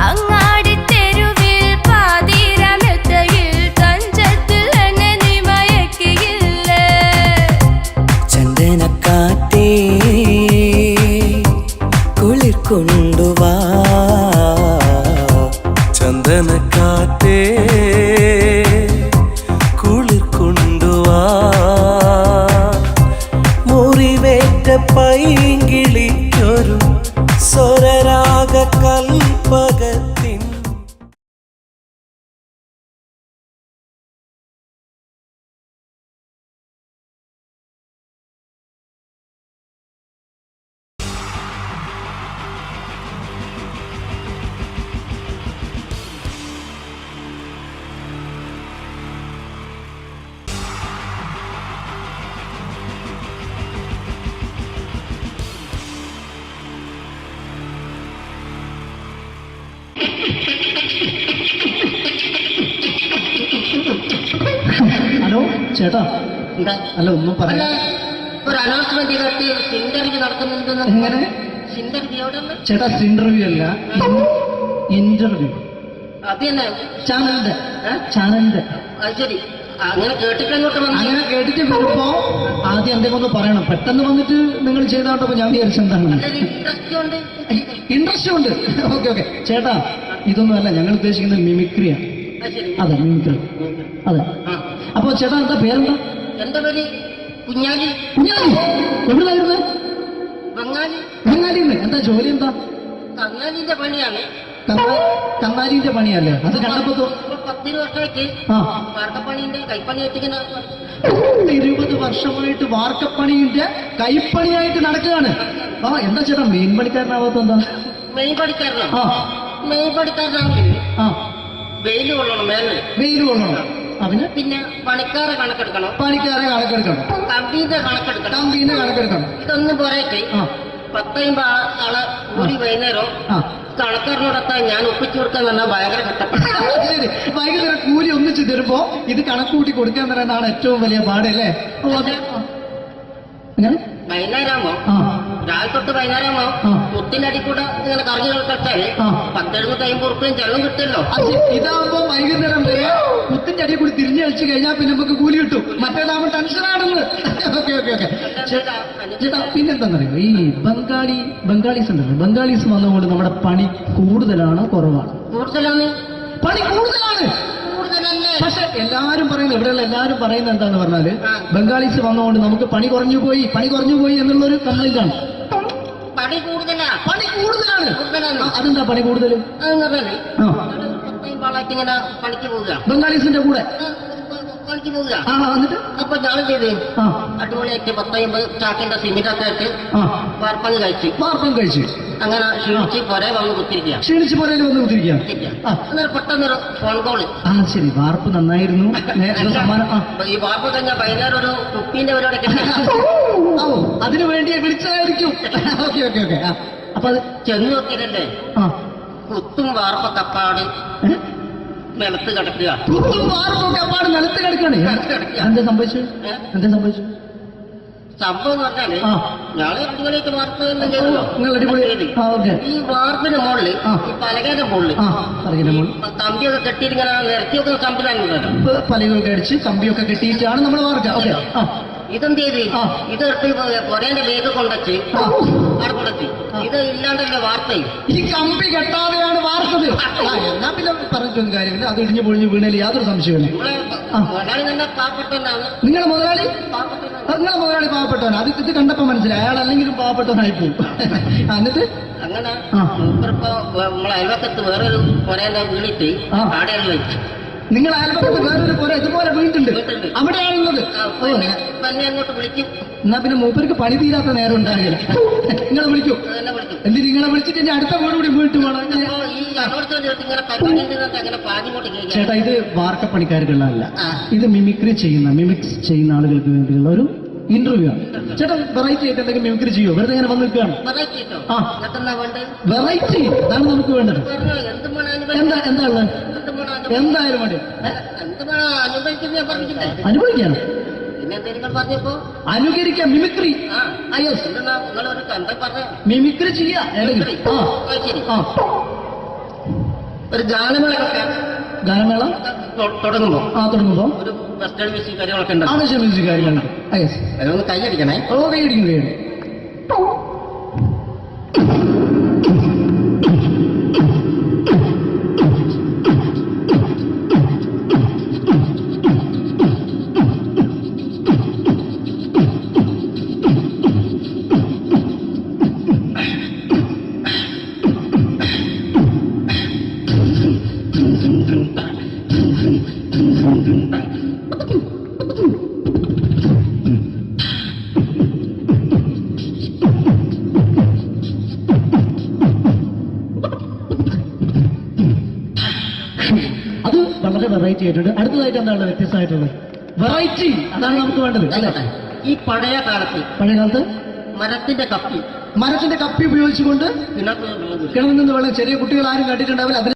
അങ്ങാടി തെരുവിൽ പാതിരമെത്തയിൽ തഞ്ചത്തിൽ എന്നെ നീ മയക്കിയില്ലേ. ചന്ദനക്കാറ്റേ കുളിർ കൊണ്ടുവാ. ചന്ദനക്കാറ്റേ കുളിർ കൊണ്ടുവാ. മുറിവേറ്റ പൈങ്കിളിക്കൊരു സ്വരരാഗ കൽപ്പകത്തിൻ. ഹലോ ചേട്ടാ, അല്ല ഒന്നും പറയാം. ഒരു അനൗൺസ്മെന്റ് ചെയ്തിട്ട് ഇന്റർവ്യൂ നടത്തുന്നുണ്ടെന്ന്. എങ്ങനെ ഇന്റർവ്യൂ എവിടെ? ചേട്ടാ ഇന്റർവ്യൂ അല്ല, ഇന്റർവ്യൂ. അത് തന്നെ ചാനലിന്റെ. അത് ശരി. അങ്ങനെ കേട്ടിട്ട് അങ്ങോട്ട് വന്നു. അങ്ങനെ കേട്ടിട്ട് വരുമ്പോ ആദ്യം എന്തെങ്കിലും ഒന്ന് പറയണം. പെട്ടെന്ന് വന്നിട്ട് നിങ്ങൾ ചെയ്താണ്ടപ്പോ ഞാൻ വിചാരിച്ചെന്താണ് ഇൻട്രസ്റ്റ് ഉണ്ട്. ഓക്കെ ചേട്ടാ, ഇതൊന്നും അല്ല ഞങ്ങൾ ഉദ്ദേശിക്കുന്നത് മിമിക്രിയാണ്. അതെ മിമിക്രി. അതെ. അപ്പൊ ചേട്ടാ എന്താ പേരെന്താ? എന്റെ പേര് കുഞ്ഞാലി. എവിടെയായിരുന്നു? ബംഗാളി. എന്താ ജോലി? എന്താ? കന്നാലിന്റെ പണിയാണ്. കന്നാലിന്റെ പണിയല്ലേ? അത് കണ്ടപ്പോ 10 വർഷമായിട്ട് വാർക്കപ്പണിന്റെ കൈപ്പണിയായിട്ട് 20 വർഷമായിട്ട് വാർക്കപ്പണിന്റെ കൈപ്പണിയായിട്ട് നടക്കുകയാണ്. എന്താ ചേട്ടാ മെയിൻ പണിക്കാരനാവാത്ത? എന്താ മെയിൻ പണിക്കാരനാണെങ്കിൽ വെയിൽ കൊള്ളണം. വെയിൽ കൊള്ളണം. പിന്നെ പണിക്കാരെ കണക്കെടുക്കണം. കമ്പീന്റെ കണക്കെടുക്കണം. ഇതൊന്നും പോരായിട്ട് 10-50 ആളെ കൂടി വൈകുന്നേരം കണക്കാരനോടൊക്കെ ഞാൻ ഒപ്പിച്ചു കൊടുക്കാൻ പറഞ്ഞാൽ ഭയങ്കര കഷ്ടപ്പെട്ടു. വൈകുന്നേരം കൂലി ഒന്നിച്ച് തരുമ്പോ ഇത് കണക്ക് കൂട്ടി കൊടുക്കാൻ തരാനാണ് ഏറ്റവും വലിയ പാടല്ലേ? എങ്ങനെ വൈകുന്നേരമാകുമ്പോ ആ രാവിലെ തൊട്ട് വൈകുന്നേരമാകുമ്പോ ആ. മുത്തിന്റെ കൂടെ ഇങ്ങനെ കറങ്ങി കളിച്ചാല് ആ. 10-50 ഉറുപ്പിയും ചെലവും കിട്ടുമല്ലോ. ഇതാവുമ്പോ വൈകുന്നേരം വരെ കുത്തിന്റെ അടിയിൽ കൂടി തിരിഞ്ഞു കളിച്ചു കഴിഞ്ഞാൽ പിന്നെ നമുക്ക് കൂലി കിട്ടും. മറ്റേതാവുമ്പോ ടെൻഷനാണെന്ന്. ഓക്കെ ഓക്കെ ഓക്കെ ചേട്ടാ പിന്നെന്താണെന്നറിയോ, ഈ ബംഗാളീസ് ഉണ്ടല്ലോ, ബംഗാളീസ് വന്നുകൊണ്ട് നമ്മുടെ പണി കൂടുതലാണ് കുറവാണ്? കൂടുതലാണ്. പണി കൂടുതലാണ്. കൂടുതലല്ലേ? പക്ഷെ എല്ലാരും പറയുന്നത്, ഇവിടെയുള്ള എല്ലാരും പറയുന്നത് എന്താന്ന് പറഞ്ഞാല് ബംഗാളീസ് വന്നുകൊണ്ട് നമുക്ക് പണി കുറഞ്ഞു പോയി എന്നുള്ളൊരു കംപ്ലൈന്റ് ആണ്. പണി കൂടുതലാ. പണി കൂടുതലാണ്. കൂടുതലാണ്. അതെന്താ പണി കൂടുതൽ? അതെന്ന് പറഞ്ഞാല് ആ 10 പാളായിട്ട് ഇങ്ങനെ പണിക്ക് പോവുക, ബംഗാളീസിന്റെ കൂടെ പണിക്ക് പോവുക. ആ എന്നിട്ട് അപ്പൊ ഞാൻ ചെയ്ത് ആ അടിപൊളിയായിട്ട് 10-50 ചാക്കിന്റെ സിമെന്റ് ഒക്കെ ആയിട്ട് ആ വാർപ്പങ്ങ് കഴിച്ച് വാർപ്പം കഴിച്ച് അങ്ങനെ ക്ഷീണിച്ച് പൊരേ വന്ന് കുത്തിരിക്കുക. ക്ഷീണിച്ച് പോരയിൽ വന്ന് കുത്തിരിക്കുക. ആ അന്നേരം പെട്ടെന്നൊരു ഫോൺ കോള്. ആ ശരി, വാർപ്പ് നന്നായിരുന്നു. സമ്മാനം ആ ഈ വാർപ്പ് കഴിഞ്ഞാൽ വൈകുന്നേരം ഒരു കുപ്പീന്റെ പരിപാടി ഓ അതിനു വേണ്ടി വിളിച്ചതായിരിക്കും. Okay okay okay. അപ്പൊ അത് ചെന്ന് നോക്കിയതല്ലേ ആ കുത്തും വാർപ്പ തപ്പാട് നിലത്ത് കിടക്കുക. കുത്തും വാർപ്പൊക്കെ അപ്പാട് നിലത്ത് കിടക്കാണ്. എന്താ സംഭവിച്ചു? സംഭവം എന്ന് പറഞ്ഞാല് ആ. ഞാള് അടിപൊളിയായിട്ട് വാർപ്പ് എല്ലാം ചെയ്തല്ലോ. നിങ്ങൾ അടിപൊളി. ആ ഓക്കെ. ഈ വാർപ്പിന്റെ മുകളില് ആ. ഈ പലകയുടെ മുകളില് ആ പറയുന്ന മോൾ കമ്പിയൊക്കെ കെട്ടിയിട്ട് ഇങ്ങനെ നിരത്തി വെക്കുന്ന സംവിധാനം. പലകൊക്കെ അടിച്ച് കമ്പിയൊക്കെ കെട്ടിയിട്ടാണ് നമ്മൾ വാർക്കുക. ഓക്കെ. ആ ഇതെന്ത് ചെയ്ത് ആ. ഇതെടുത്ത് പൊരേന്റെ വേഗം കൊണ്ടച്ച് ആ. അവിടെ കൊണ്ടച്ച് ഇത് ഇല്ലാണ്ടല്ലേ വാർത്തയും. ഈ കമ്പി കെട്ടാതെയാണ് വാർത്തത്. എന്നാ പിന്നെ പറഞ്ഞിട്ടൊന്നും കാര്യമില്ല. അത് ഇടിഞ്ഞു പൊളിഞ്ഞു വീണേൽ യാതൊരു സംശയമില്ല. മുതലാളി തന്നെ പാവപ്പെട്ടവനാണ്. നിങ്ങളെ മുതലാളി പാവപ്പെട്ടവനാണ്. അത് ഇത് കണ്ടപ്പോ മനസ്സിലായി അയാൾ അല്ലെങ്കിലും പാവപ്പെട്ടവനായി പോകും. എന്നിട്ട് അങ്ങനെ ആ. മൂപ്പരിപ്പോ നമ്മളെ അയൽവക്കത്ത് വേറൊരു പൊരേന്റെ വീണിട്ട് ആ. ആടെയാണ് വെച്ചു. നിങ്ങൾ അയൽപക്കത്ത് വേറൊരു പുര ഇതുപോലെ വീട്ടുണ്ട്, അവിടെയാണുള്ളത്. തന്നെ അങ്ങോട്ട് വിളിക്കും. എന്നാ പിന്നെ മൂപ്പർക്ക് പണി തീരാത്ത നേരം ഉണ്ടാകില്ല. നിങ്ങളെ വിളിക്കും. തന്നെ വിളിക്കും. എന്തിന് നിങ്ങളെ വിളിച്ചിട്ട് ഇനി അടുത്ത വീട് കൂടി വീട്ടു വേണം. അപ്പോ ഈ അതോടത്തോടെ ഇങ്ങനെ പരിപാടി ഉണ്ടെന്നൊക്കെ അങ്ങനെ പാഞ്ഞിങ്ങോട്ട് കേൾക്കാം. ചേട്ടാ ഇത് വാർക്കപ്പണിക്കാർക്കുള്ളതല്ല, ഇത് മിമിക്സ് ചെയ്യുന്ന ആളുകൾക്ക് വേണ്ടിയുള്ള ഒരു ഇന്റർവ്യൂ ആണ്. ചേട്ടാ വെറൈറ്റി ആയിട്ട് എന്തെങ്കിലും മിമിക്രി ചെയ്യോ? വെറുതെ ഇങ്ങനെ വന്ന് നിൽക്കുകയാണ്. വെറൈറ്റി കിട്ടോ? ആ ഇതൊക്കെന്നാ വേണ്ടത്? വെറൈറ്റി അതാണ് നമുക്ക് വേണ്ടത്. പറഞ്ഞോ, എന്ത് വേണം എന്താ ഉള്ളത്? എന്തായാലും മതി. എന്ത് വേണം അനുഭവിക്കുന്ന ഞാൻ പറഞ്ഞില്ലേ? അനുഭവിക്കാണ്. പിന്നെ എന്തെങ്കിലും പറഞ്ഞപ്പോ അനുകരിക്കാം, മിമിക്രി. നിങ്ങളൊരു എന്താ പറഞ്ഞ മിമിക്രി ചെയ്യാ. ശരി. ആ ഒരു ഗാനമേളൊക്കെ ഗാനമേള തുടങ്ങുമ്പോ തുടങ്ങുമ്പോ ഒരു വെസ്റ്റേൺ മ്യൂസിക് കാര്യങ്ങളൊക്കെ ഉണ്ട്. ആവശ്യം മ്യൂസിക് കാര്യങ്ങളുണ്ട്. അതൊന്ന് കൈയടിക്കണേ. ഓ കൈയടിക്കുന്നു. അത് വളരെ വെറൈറ്റി ആയിട്ടുണ്ട്. അടുത്തതായിട്ട് എന്താണ് വ്യത്യസ്തമായിട്ടുള്ളത്? വെറൈറ്റി അതാണ് നമുക്ക് വേണ്ടത് അല്ലേ? ഈ പഴയ കാലത്ത് മരത്തിന്റെ കപ്പി ഉപയോഗിച്ചുകൊണ്ട് കിണറിൽ നിന്ന് വെള്ളം ചെറിയ കുട്ടികൾ ആരും കണ്ടിട്ടുണ്ടാവില്ല.